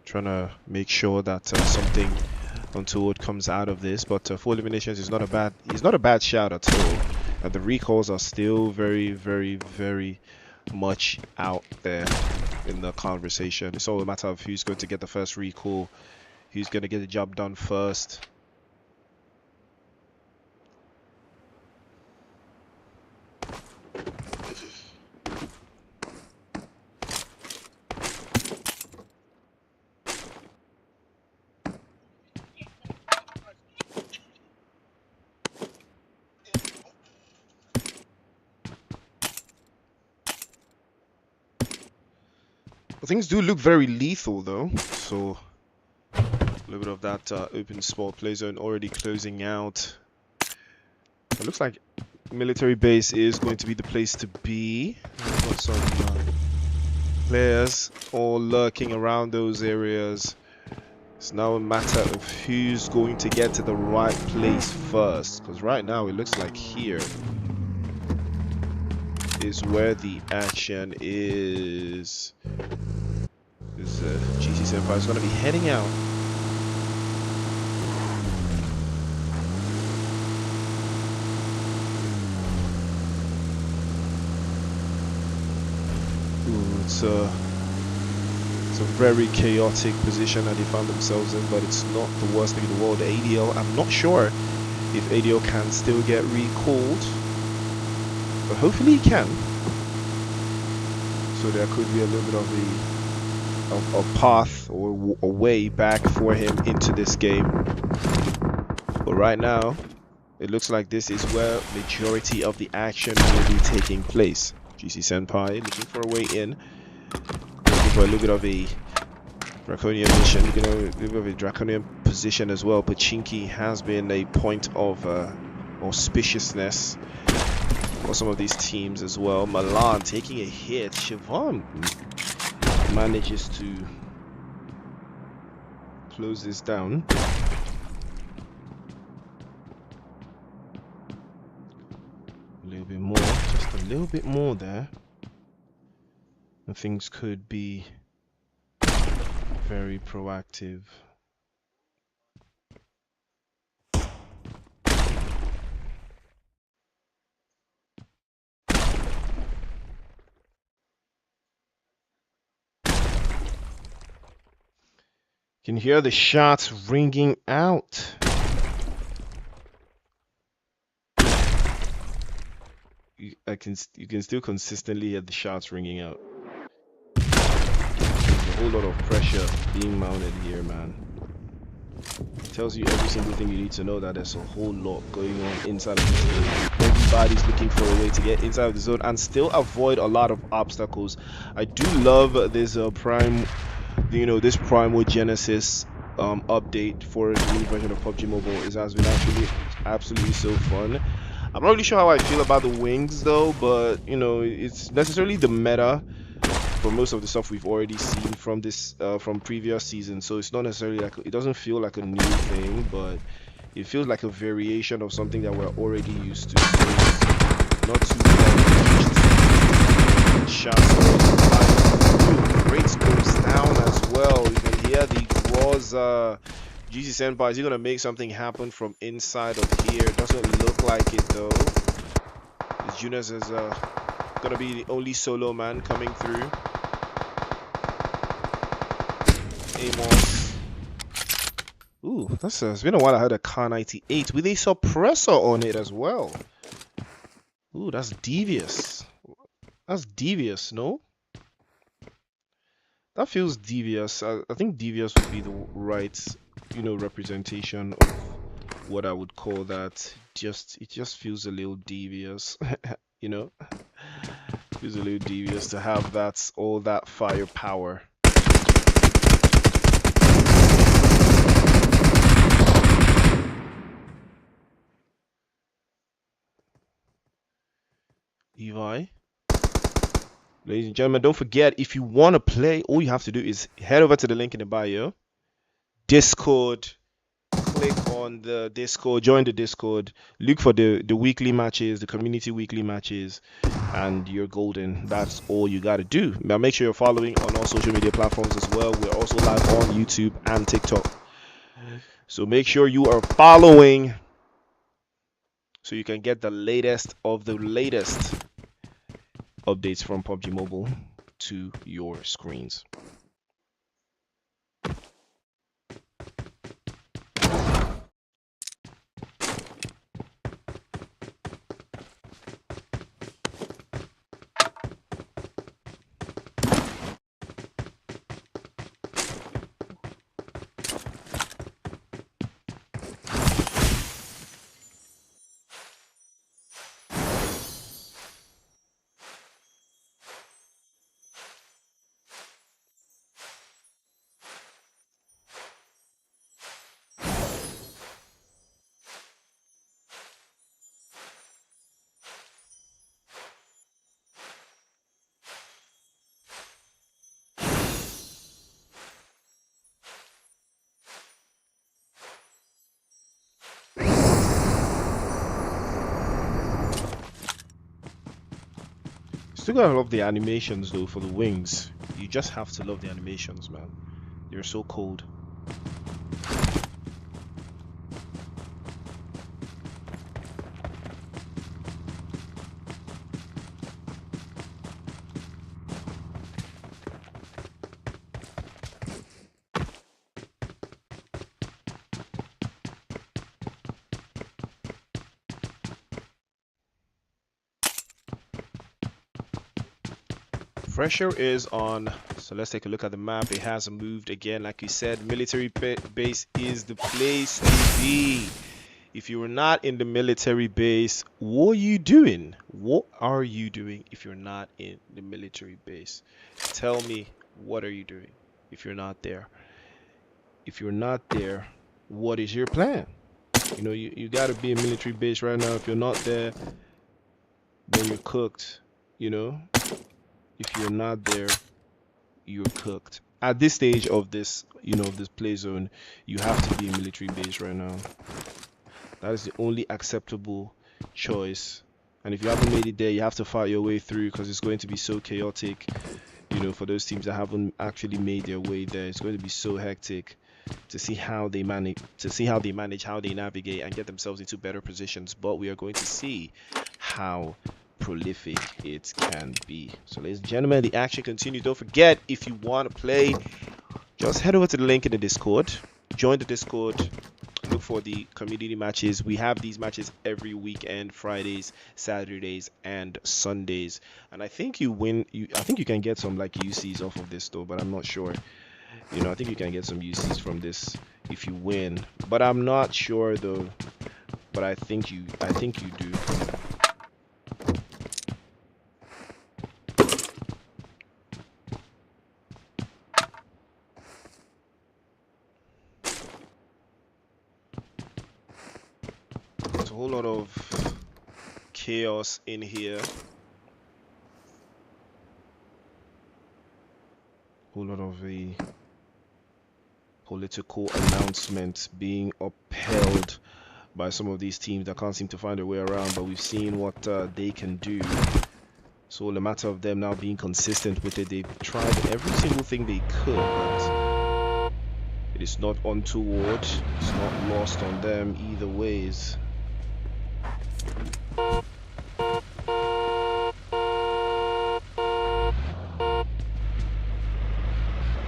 Trying to make sure that something untoward comes out of this, but 4 eliminations is not a bad shout at all. And the recalls are still very, very, very much out there in the conversation. It's all a matter of who's going to get the first recall, who's going to get the job done first. Things do look very lethal though. So a little bit of that open spot play zone already closing out. It looks like military base is going to be the place to be. We've got some players all lurking around those areas. It's now a matter of who's going to get to the right place first, because right now it looks like here is where the action is. This GC Senpai is going to be heading out. Ooh, it's a very chaotic position that they found themselves in, but it's not the worst thing in the world. ADL, I'm not sure if ADL can still get recalled, but hopefully he can. So there could be a little bit of a path or a way back for him into this game. But right now, it looks like this is where majority of the action will be taking place. GC Senpai looking for a way in, looking for a little bit of a draconian mission, looking at a little bit of a draconian position as well. Pachinki has been a point of auspiciousness for some of these teams as well. Milan taking a hit. Siobhan manages to close this down. A little bit more, just a little bit more there, and things could be very proactive. Can hear the shots ringing out. You can still consistently hear the shots ringing out. There's a whole lot of pressure being mounted here, man. It tells you every single thing you need to know, that there's a whole lot going on inside of the zone. Everybody's looking for a way to get inside of the zone and still avoid a lot of obstacles. I do love this prime, this Primogenesis update for the new version of PUBG Mobile. It has been actually absolutely so fun. I'm not really sure how I feel about the wings though, but it's necessarily the meta for most of the stuff we've already seen from this from previous seasons. So it's not necessarily like, it doesn't feel like a new thing, but it feels like a variation of something that we're already used to. So it's not too bad. Shots the rates goes down as well. You can hear the Groz GC Senpai. Is he gonna make something happen from inside of here? It doesn't look like it though. This Jonas is gonna be the only solo man coming through. Amos. Ooh, it's been a while I had a Car 98 with a suppressor on it as well. Ooh, that's devious. That's devious, no? That feels devious. I think devious would be the right, representation of what I would call that. It just feels a little devious, Feels a little devious to have all that firepower. Levi. Ladies and gentlemen, don't forget, if you want to play, all you have to do is head over to the link in the bio. Discord. Click on the Discord, join the Discord, look for the weekly matches, the community weekly matches, and you're golden. That's all you got to do. Now make sure you're following on all social media platforms as well. We're also live on YouTube and TikTok. So make sure you are following so you can get the latest of the latest updates from PUBG Mobile to your screens. Still gotta love the animations though for the wings. You just have to love the animations, man. They're so cold. Pressure is on, so let's take a look at the map. It hasn't moved again. Like you said, military base is the place to be. If you are not in the military base, what are you doing? What are you doing if you're not in the military base? Tell me, what are you doing if you're not there? If you're not there, what is your plan? You know, you got to be in military base right now. If you're not there, then you're cooked. You know, if you're not there, you're cooked. At this stage of this, you know, this play zone, you have to be in military base right now. That is the only acceptable choice. And if you haven't made it there, you have to fight your way through because it's going to be so chaotic. You know, for those teams that haven't actually made their way there, it's going to be so hectic to see how they manage, how they navigate and get themselves into better positions. But we are going to see how prolific it can be. So ladies and gentlemen, the action continues. Don't forget, if you want to play, just head over to the link in the Discord, join the Discord, look for the community matches. We have these matches every weekend, Fridays, Saturdays, and Sundays. And I think I think you can get some like UCs off of this though, but I'm not sure. You know, I think you can get some UCs from this if you win, but I'm not sure though. But I think you do. There's a whole lot of chaos in here. Whole lot of the political announcements being upheld by some of these teams that can't seem to find their way around, but we've seen what they can do. So the matter of them now being consistent with it, they've tried every single thing they could, but it is not untoward. It's not lost on them either ways.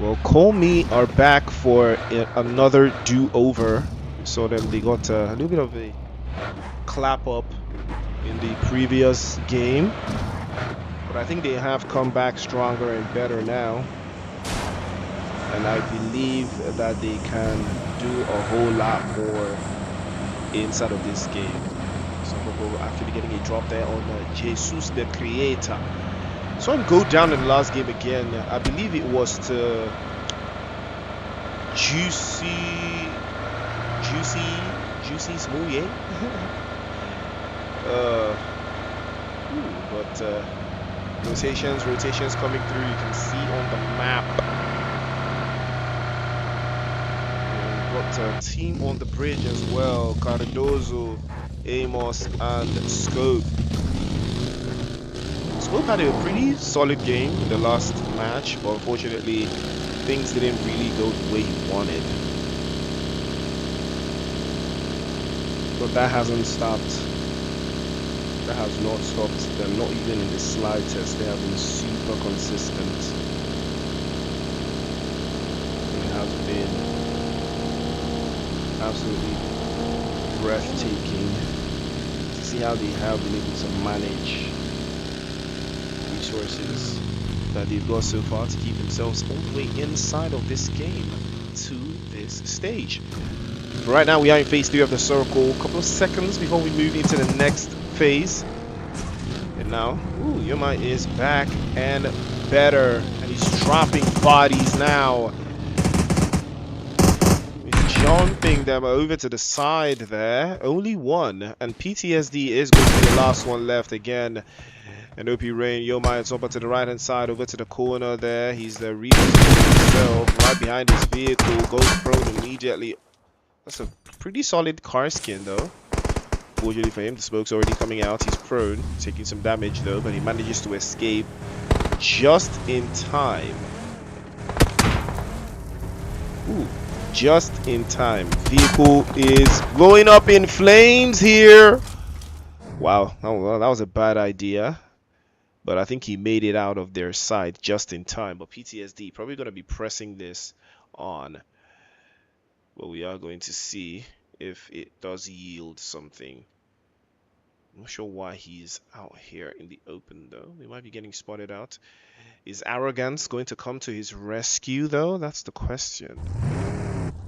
Well, Call Me are back for another do-over. So them they got a little bit of a clap up in the previous game, but I think they have come back stronger and better now, and I believe that they can do a whole lot more inside of this game. Some people actually getting a drop there on Jesus the Creator. So him go down in the last game again. I believe it was to Juicy Smouye. But rotations coming through. You can see on the map. Got a team on the bridge as well. Cardozo, Amos, and Scope. Scope had a pretty solid game in the last match, but unfortunately things didn't really go the way he wanted. But that hasn't stopped. That has not stopped them, not even in the slightest. They have been super consistent. It has been absolutely breathtaking to see how they have been able to manage resources that they've got so far to keep themselves all the way inside of this game to this stage. Right now we are in phase 3 of the circle. A couple of seconds before we move into the next phase. And now, Yuma is back and better, and he's dropping bodies now. He's jumping them over to the side there. Only one, and PTSD is going to be the last one left again. And OP Rain, Yoma is over to the right hand side, over to the corner there. He's the himself right behind his vehicle, goes prone immediately. That's a pretty solid car skin though. Unfortunately for him, the smoke's already coming out. He's prone, taking some damage though, but he manages to escape just in time. Ooh, just in time. Vehicle is blowing up in flames here. Wow, well, that was a bad idea. But I think he made it out of their sight just in time. But PTSD probably going to be pressing this on. But we are going to see if it does yield something. I'm not sure why he's out here in the open though. He might be getting spotted out. Is Arrogance going to come to his rescue though? That's the question.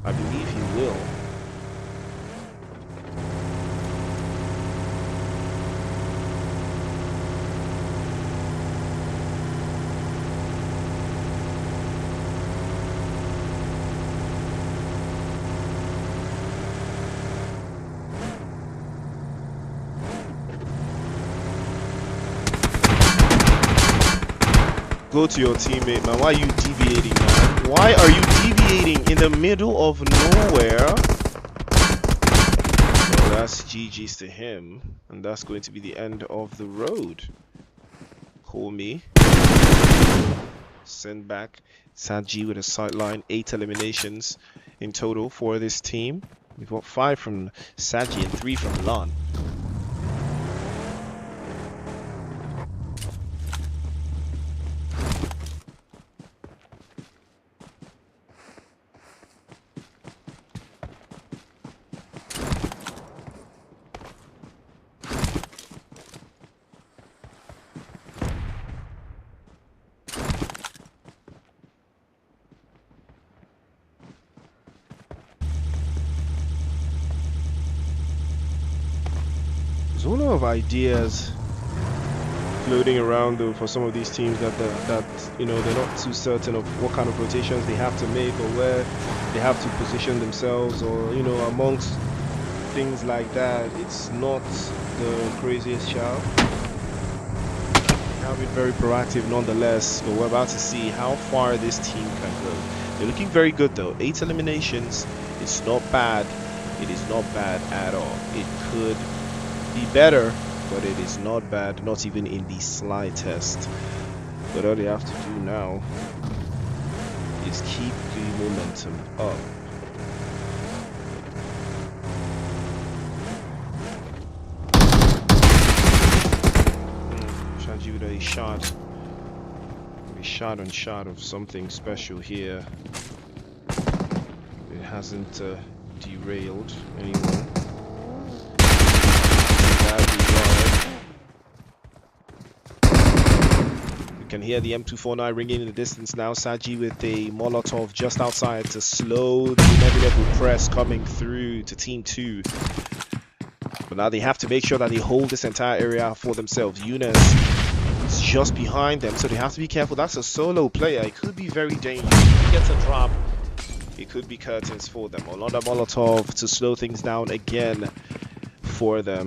I believe he will. Go to your teammate, man. Why are you deviating, man? Why are you deviating in the middle of nowhere? Well, that's GG's to him. And that's going to be the end of the road. Call me. Send back Saji with a sideline. 8 eliminations in total for this team. We've got 5 from Saji and 3 from Lan. There's a lot of ideas floating around though for some of these teams that you know, they're not too certain of what kind of rotations they have to make or where they have to position themselves, or you know, amongst things like that. It's not the craziest shout. They have been very proactive nonetheless, but we're about to see how far this team can go. They're looking very good though. 8 eliminations. It's not bad. It is not bad at all. It could be better, but it is not bad, not even in the slightest. But all they have to do now is keep the momentum up. Shanji with a shot on shot of something special here. It hasn't derailed anyone. You can hear the M249 ringing in the distance now. Saji with a Molotov just outside to slow the inevitable press coming through to Team 2. But now they have to make sure that they hold this entire area for themselves. Yunus is just behind them, so they have to be careful. That's a solo player. It could be very dangerous. If he gets a drop, it could be curtains for them. Another Molotov to slow things down again for them.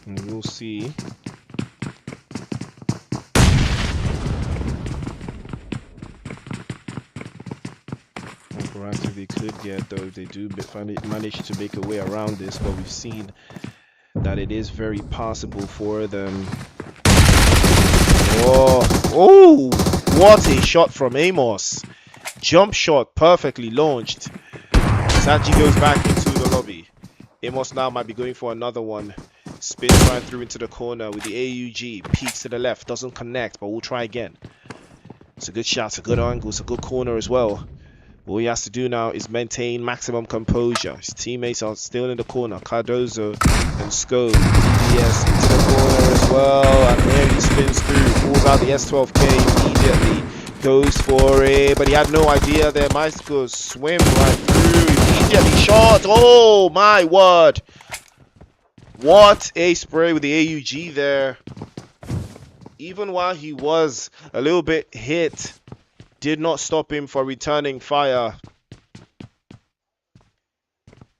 And we'll see. How proactive they could get, though, if they do manage to make a way around this. But we've seen that it is very possible for them. Oh, what a shot from Amos. Jump shot, perfectly launched. Saji goes back into the lobby. Amos now might be going for another one. Spins right through into the corner with the AUG. Peeks to the left, doesn't connect, but we'll try again. It's a good shot, it's a good angle, it's a good corner as well. All he has to do now is maintain maximum composure. His teammates are still in the corner. Cardozo and Sco. DBS into the corner as well. And there he spins through, pulls out the S12K immediately. Goes for it, but he had no idea there. Might go swim right through. Immediately shot. Oh my word. What a spray with the AUG there. Even while he was a little bit hit, did not stop him for returning fire.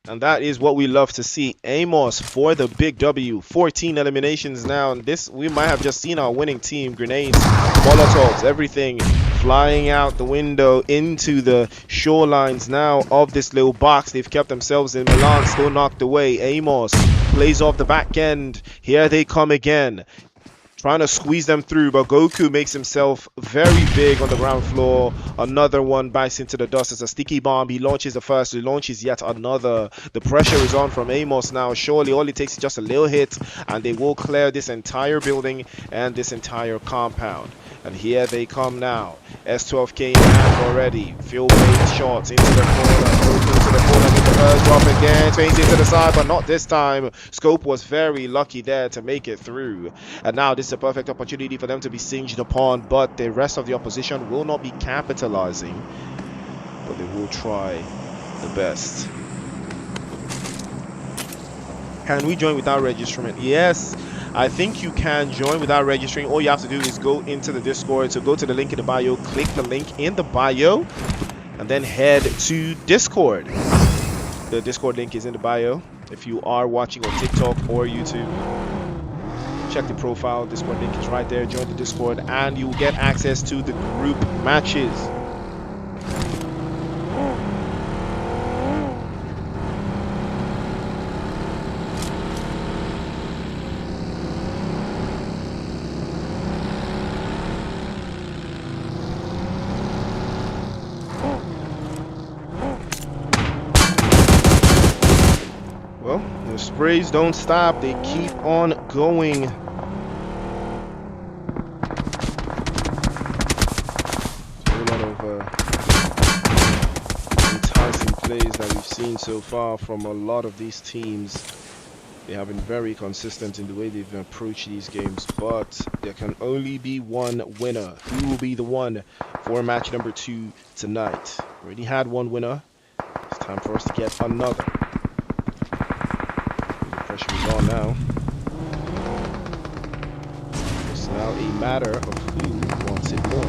And that is what we love to see. Amos for the big W. 14 eliminations now. And this, we might have just seen our winning team. Grenades, Molotovs, everything flying out the window into the shorelines now of this little box. They've kept themselves in. Milan still knocked away. Amos plays off the back end. Here they come again, trying to squeeze them through, but Goku makes himself very big on the ground floor. Another one bites into the dust. It's a sticky bomb. He launches the first. He launches yet another. The pressure is on from Amos now. Surely all it takes is just a little hit, and they will clear this entire building and this entire compound. And here they come now. S12K in hand already. Field-based shots into the corner. Goku into the corner with the first drop again. Change into the side, but not this time. Scope was very lucky there to make it through. And now this is a perfect opportunity for them to be singed upon, but the rest of the opposition will not be capitalizing, but they will try the best. Can we join without registering? Yes, I think you can join without registering. All you have to do is go into the Discord. So go to the link in the bio, click the link in the bio, and then head to Discord. The Discord link is in the bio if you are watching on TikTok or YouTube. Check the profile. Discord link is right there. Join the Discord and you will get access to the group matches. Well, the sprays don't stop. They keep on going. A lot of enticing plays that we've seen so far from a lot of these teams. They have been very consistent in the way they've approached these games, but there can only be one winner. Who will be the one for match number 2 tonight? Already had one winner. It's time for us to get another. Pressure is on now. It's now a matter of who wants it more.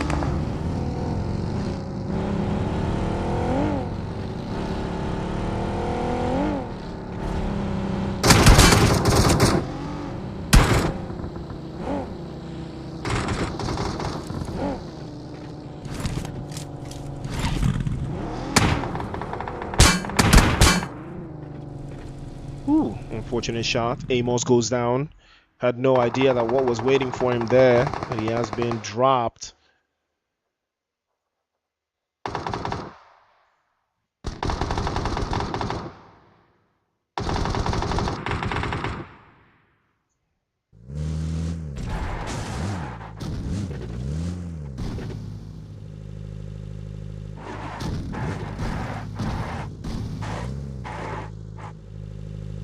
Ooh, unfortunate shot. Amos goes down. Had no idea that what was waiting for him there. And he has been dropped.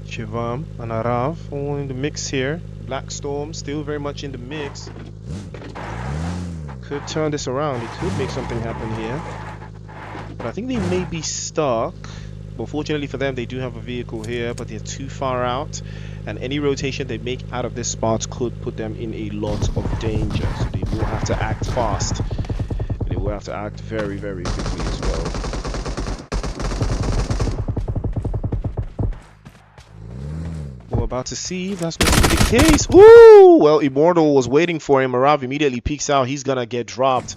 Shivam and Arav all in the mix here. Black Storm still very much in the mix. Could turn this around. He could make something happen here. But I think they may be stuck. But fortunately for them, they do have a vehicle here, but they're too far out. And any rotation they make out of this spot could put them in a lot of danger. So they will have to act fast. And they will have to act very, very quickly as well. We're about to see if that's going to be the case. Ooh! Well, Immortal was waiting for him. Arav immediately peeks out. He's going to get dropped.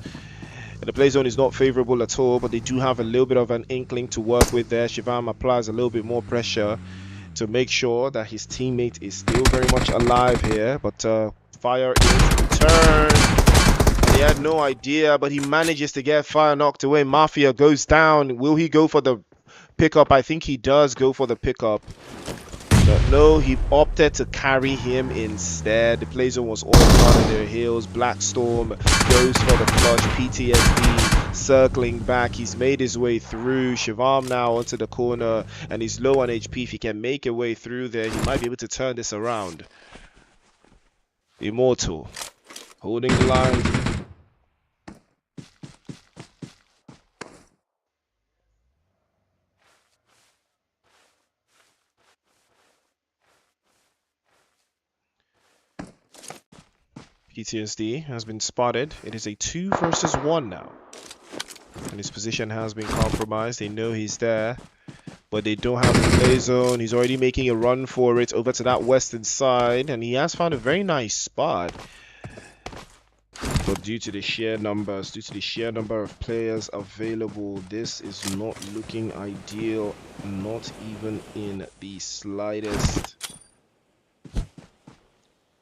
And the play zone is not favorable at all, but they do have a little bit of an inkling to work with there. Shivam applies a little bit more pressure to make sure that his teammate is still very much alive here. But fire is returned. And he had no idea, but he manages to get fire knocked away. Mafia goes down. Will he go for the pickup? I think he does go for the pickup. But no, he opted to carry him instead. The play zone was all on their heels. Black Storm goes for the flush. PTSD circling back. He's made his way through. Shivam now onto the corner, and he's low on HP. If he can make a way through there, he might be able to turn this around. Immortal holding the line. PTSD has been spotted. It is a 2 versus 1 now. And his position has been compromised. They know he's there, but they don't have the play zone. He's already making a run for it over to that western side, and he has found a very nice spot. But due to the sheer number of players available, this is not looking ideal, not even in the slightest.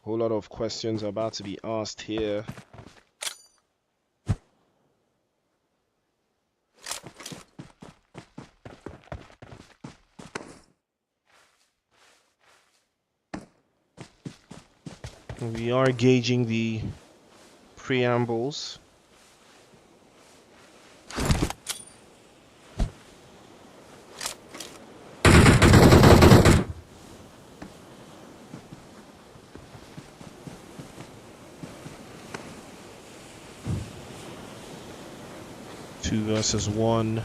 Whole lot of questions are about to be asked here. We are gauging the preambles. Two versus one.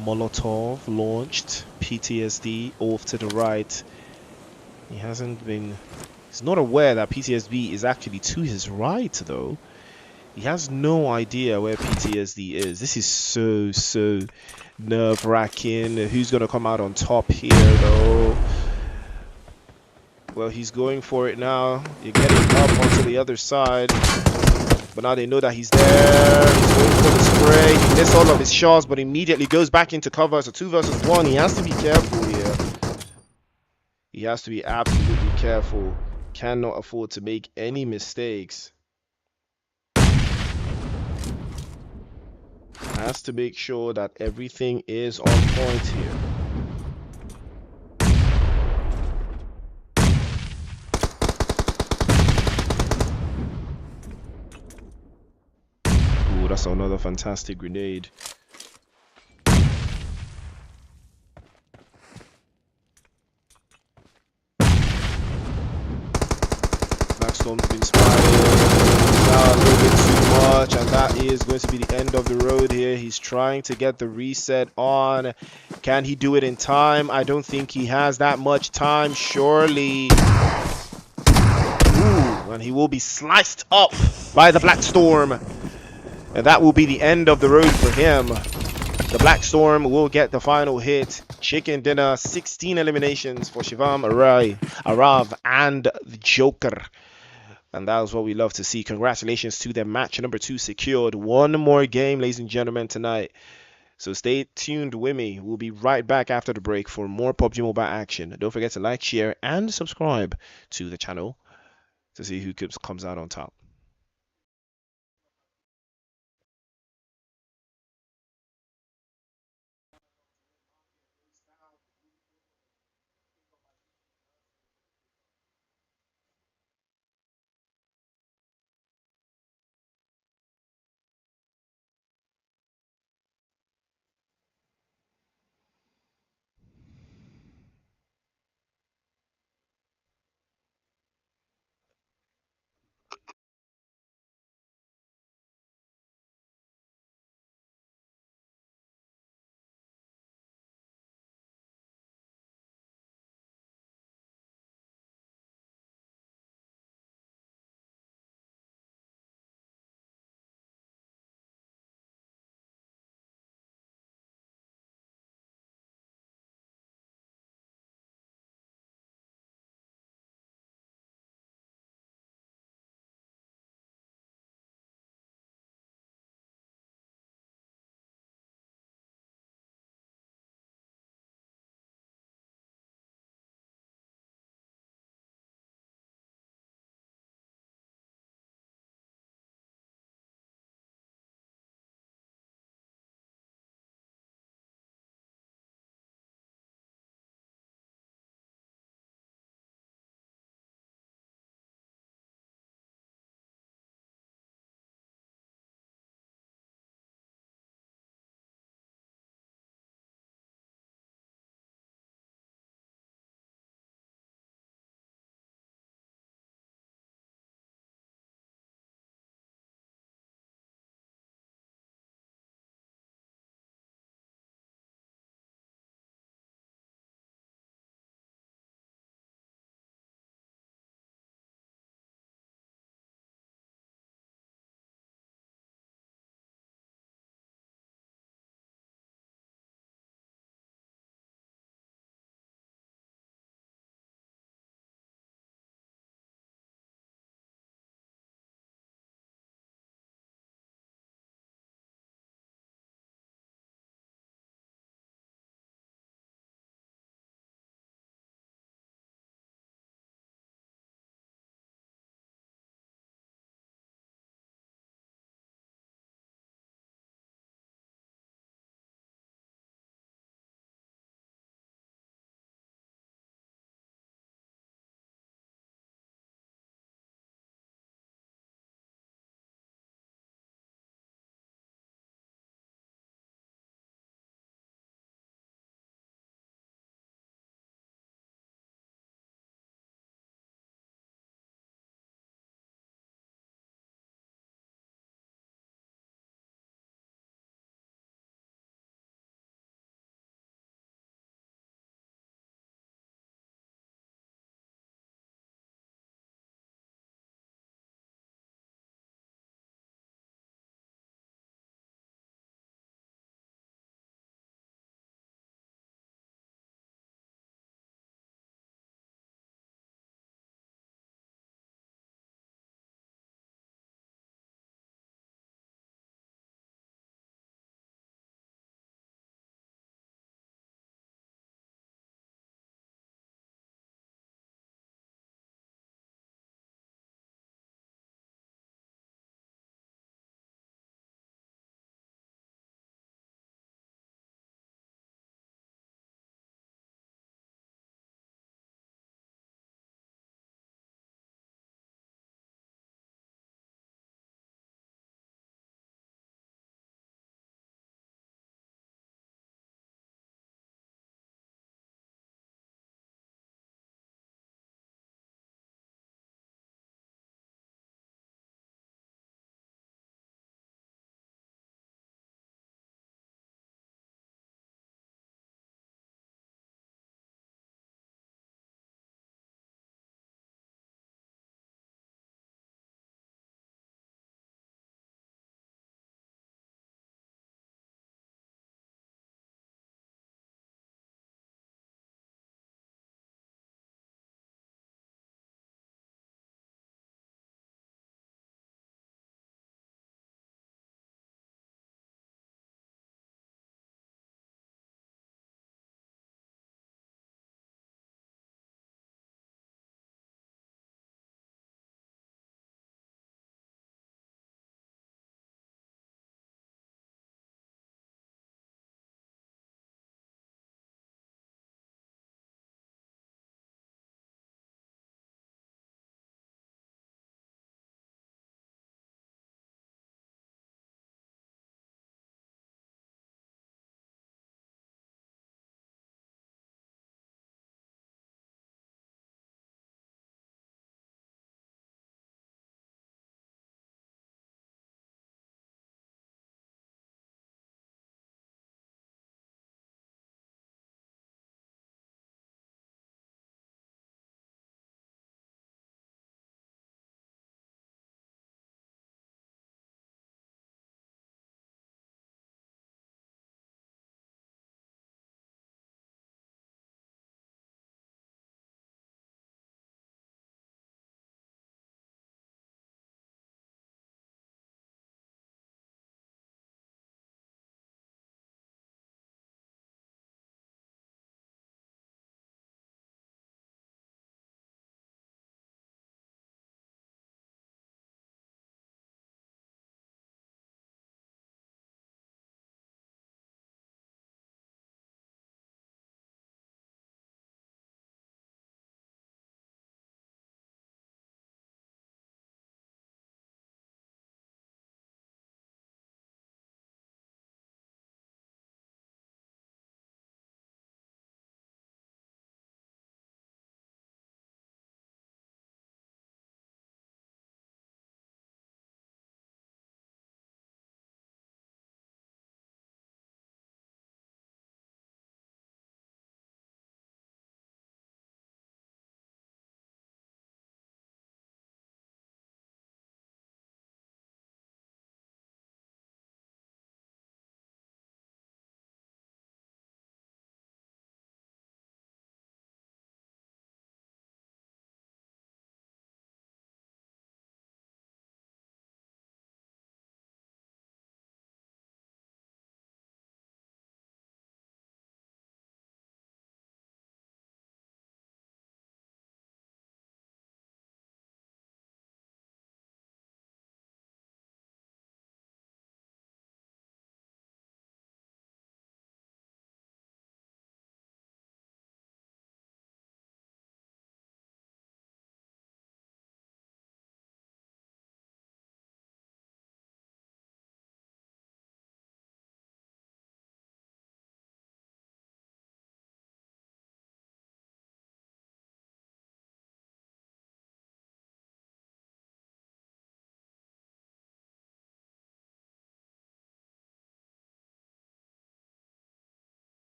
Molotov launched. PTSD off to the right. He's not aware that PTSD is actually to his right, though. He has no idea where PTSD is. This is so nerve-wracking. Who's going to come out on top here, though? Well, he's going for it now. You're getting up onto the other side. But now they know that he's there. He's going for the spray. He missed all of his shots, but immediately goes back into cover. So 2 versus 1. He has to be careful here. He has to be absolutely careful. Cannot afford to make any mistakes. Has to make sure that everything is on point here. Ooh, that's another fantastic grenade. Blackstorm's been spotted. Now a little bit too much, and that is going to be the end of the road here. He's trying to get the reset on. Can he do it in time? I don't think he has that much time, surely. Ooh, and he will be sliced up by the Blackstorm. And that will be the end of the road for him. The Blackstorm will get the final hit. Chicken dinner, 16 eliminations for Shivam, Arav, and the Joker. And that was what we love to see. Congratulations to them. Match number 2 secured. One more game, ladies and gentlemen, tonight. So stay tuned with me. We'll be right back after the break for more PUBG Mobile action. Don't forget to like, share, and subscribe to the channel to see who comes out on top.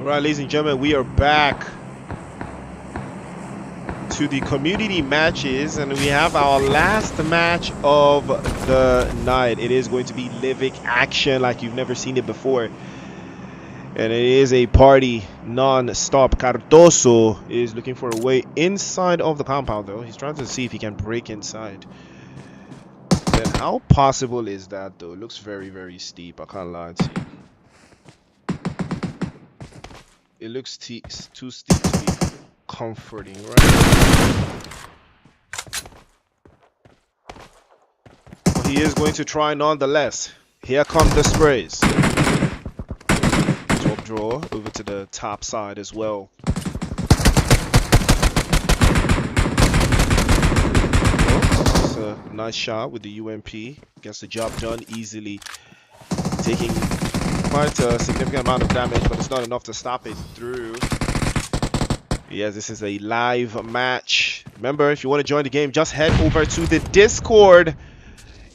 All right, ladies and gentlemen, we are back to the community matches, and we have our last match of the night. It is going to be Livic action like you've never seen it before, and it is a party non-stop. Cardoso is looking for a way inside of the compound, though. He's trying to see if he can break inside. Then how possible is that, though? It looks very, very steep. I can't lie to you. It looks too steep to be comforting, right? But he is going to try nonetheless. Here come the sprays. Top draw over to the top side as well. It's a nice shot with the UMP. Gets the job done easily. Taking quite a significant amount of damage, but it's not enough to stop it through. Yes, this is a live match. Remember, if you want to join the game, just head over to the Discord.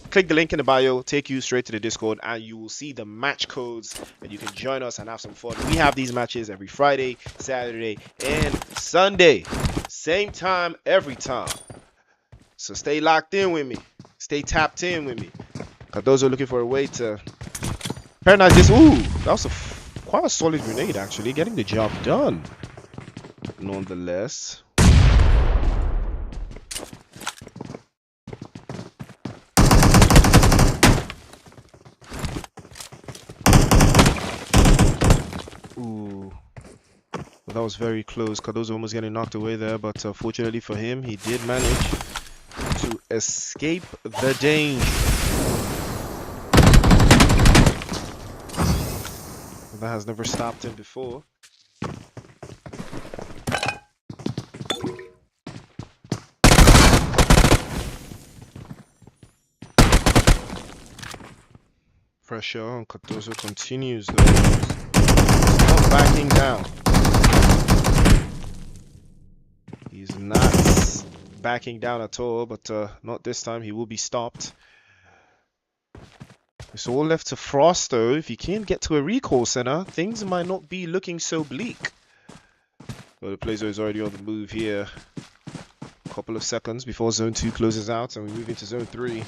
Click the link in the bio, take you straight to the Discord, and you will see the match codes, and you can join us and have some fun. We have these matches every Friday, Saturday, and Sunday. Same time, every time. So stay locked in with me. Stay tapped in with me. Because those are looking for a way to paradise this. Ooh, that was quite a solid grenade, actually. Getting the job done. Nonetheless. Ooh. Well, that was very close. Cardozo almost getting knocked away there, but fortunately for him, he did manage to escape the danger. That has never stopped him before. Pressure on Cardozo continues though. He's not backing down. He's not backing down at all, but not this time. He will be stopped. It's all left to Frost though. If he can't get to a recall center, things might not be looking so bleak. Well, the Plazo is already on the move here. A couple of seconds before Zone 2 closes out and we move into Zone 3.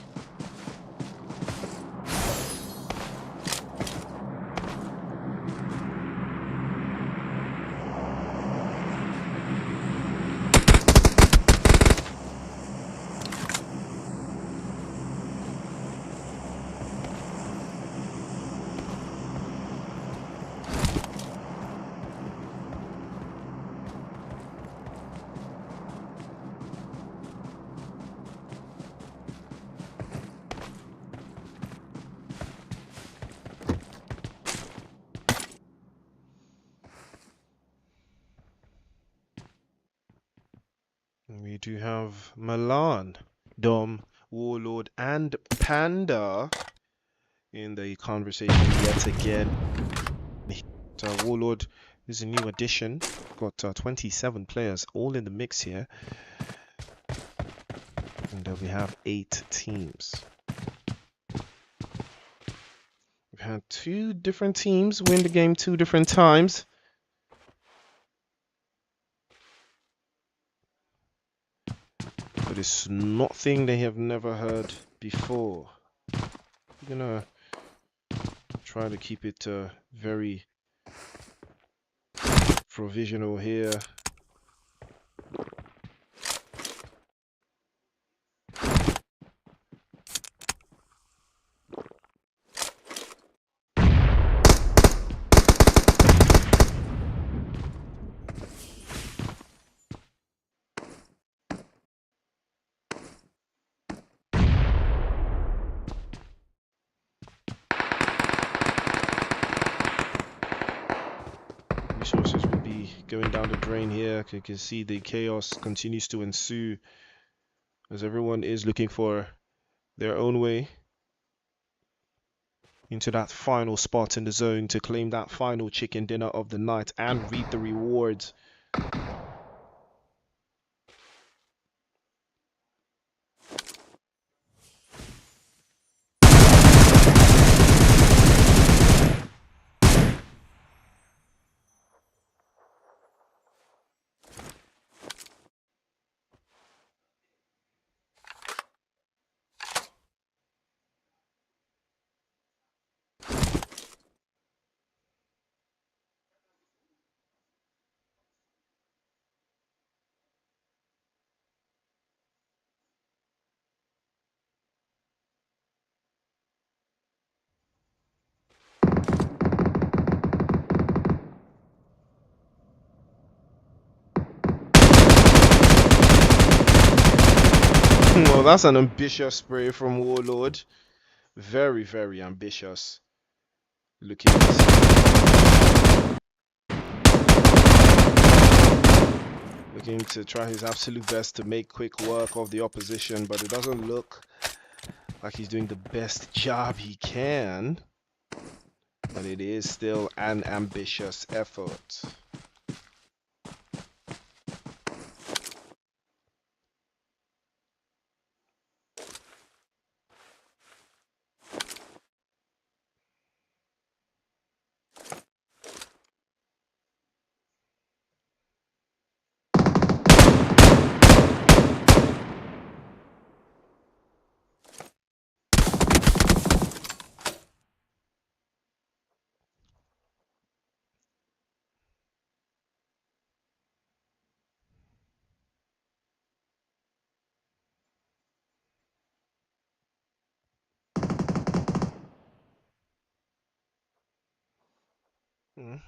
We do have Milan, Dom, Warlord, and Panda in the conversation yet again. Warlord is a new addition. Got 27 players all in the mix here. And we have 8 teams. We've had 2 different teams win the game 2 different times. But it's nothing they have never heard before. I'm gonna try to keep it very provisional here. Resources will be going down the drain here. You can see the chaos continues to ensue as everyone is looking for their own way into that final spot in the zone to claim that final chicken dinner of the night and reap the rewards. Well, that's an ambitious spray from Warlord. Very, very ambitious. Looking looking to try his absolute best to make quick work of the opposition, but it doesn't look like he's doing the best job he can. But it is still an ambitious effort.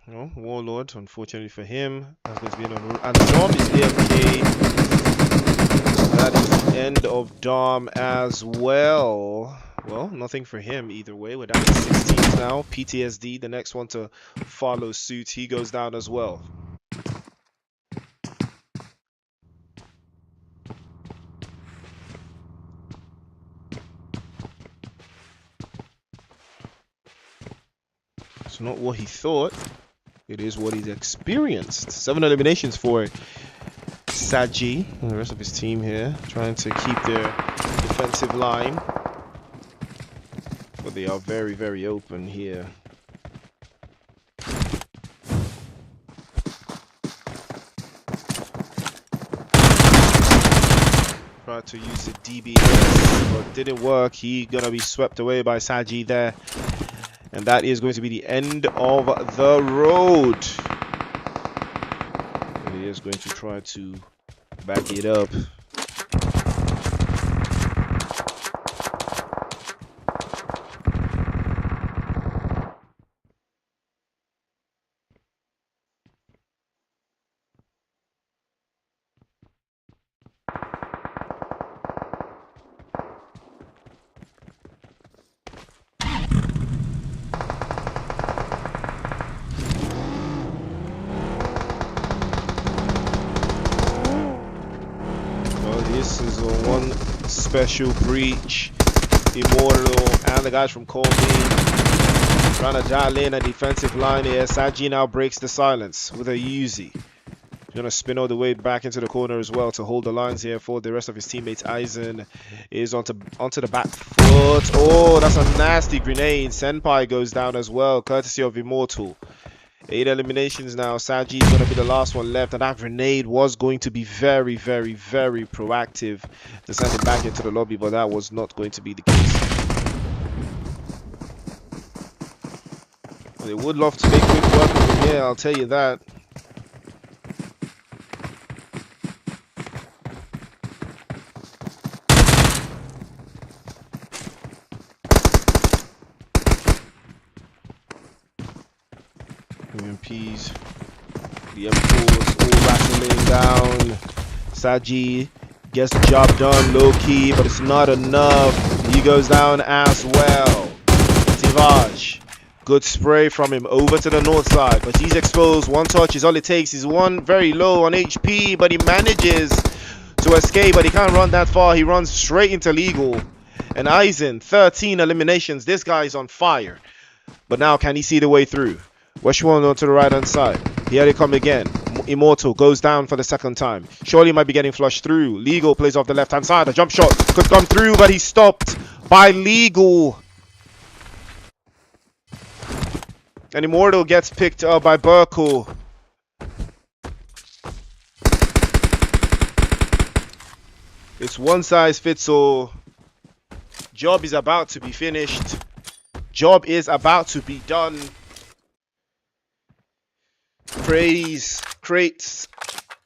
No, Warlord, unfortunately for him, that's going to be on. And Dom is AFK. That is the end of Dom as well. Well, nothing for him either way. We're down to 16 now. PTSD, the next one to follow suit. He goes down as well. It's not what he thought. It is what he's experienced. 7 eliminations for Saji and the rest of his team here, trying to keep their defensive line. But they are very, very open here. Tried to use the DBS, but didn't work. He gonna be swept away by Saji there. And that is going to be the end of the road. He is going to try to back it up. This is a one special breach. Immortal and the guys from Colby trying to dial in a defensive line here. Saji now breaks the silence with a Uzi. He's gonna spin all the way back into the corner as well to hold the lines here for the rest of his teammates. Eisen is onto the back foot. Oh, that's a nasty grenade. Senpai goes down as well, courtesy of Immortal. 8 eliminations now. Saji is going to be the last one left. And that grenade was going to be very, very, very proactive to send him back into the lobby. But that was not going to be the case. They would love to make quick work of him here, I'll tell you that. UMPs, the M4s all rattling down. Saji gets the job done low key, but it's not enough. He goes down as well. Tivaj, good spray from him over to the north side, but he's exposed. One touch is all it takes. He's one very low on HP, but he manages to escape, but he can't run that far. He runs straight into legal. And Eisen, 13 eliminations. This guy is on fire. But now, can he see the way through? Westwood onto the right hand side. Here they come again. Immortal goes down for the second time. Surely might be getting flushed through. Legal plays off the left hand side. A jump shot could come through, but he's stopped by Legal. And Immortal gets picked up by Burkle. It's one size fits all. Job is about to be finished. Job is about to be done. Crates,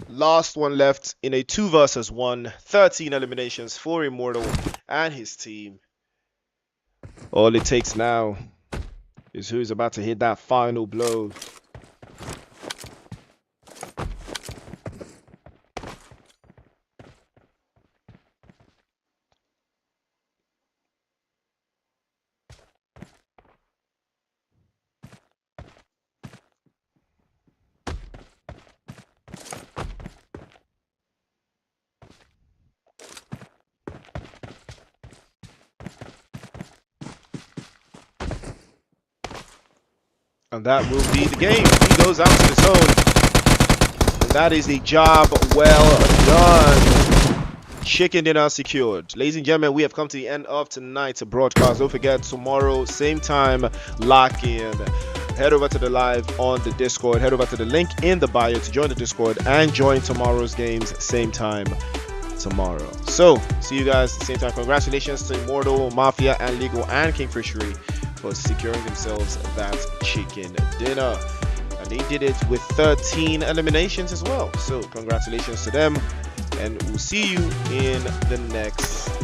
last one left in a 2 versus 1. 13 eliminations for Immortal and his team. All it takes now is who's about to hit that final blow. And that will be the game. He goes out to the zone. And that is a job well done. Chicken dinner secured. Ladies and gentlemen, we have come to the end of tonight's broadcast. Don't forget, tomorrow, same time, lock in. Head over to the live on the Discord. Head over to the link in the bio to join the Discord and join tomorrow's games, same time tomorrow. So, see you guys at the same time. Congratulations to Immortal, Mafia, and Legal, and Kingfishery for securing themselves that chicken dinner. And they did it with 13 eliminations as well. So, congratulations to them. And we'll see you in the next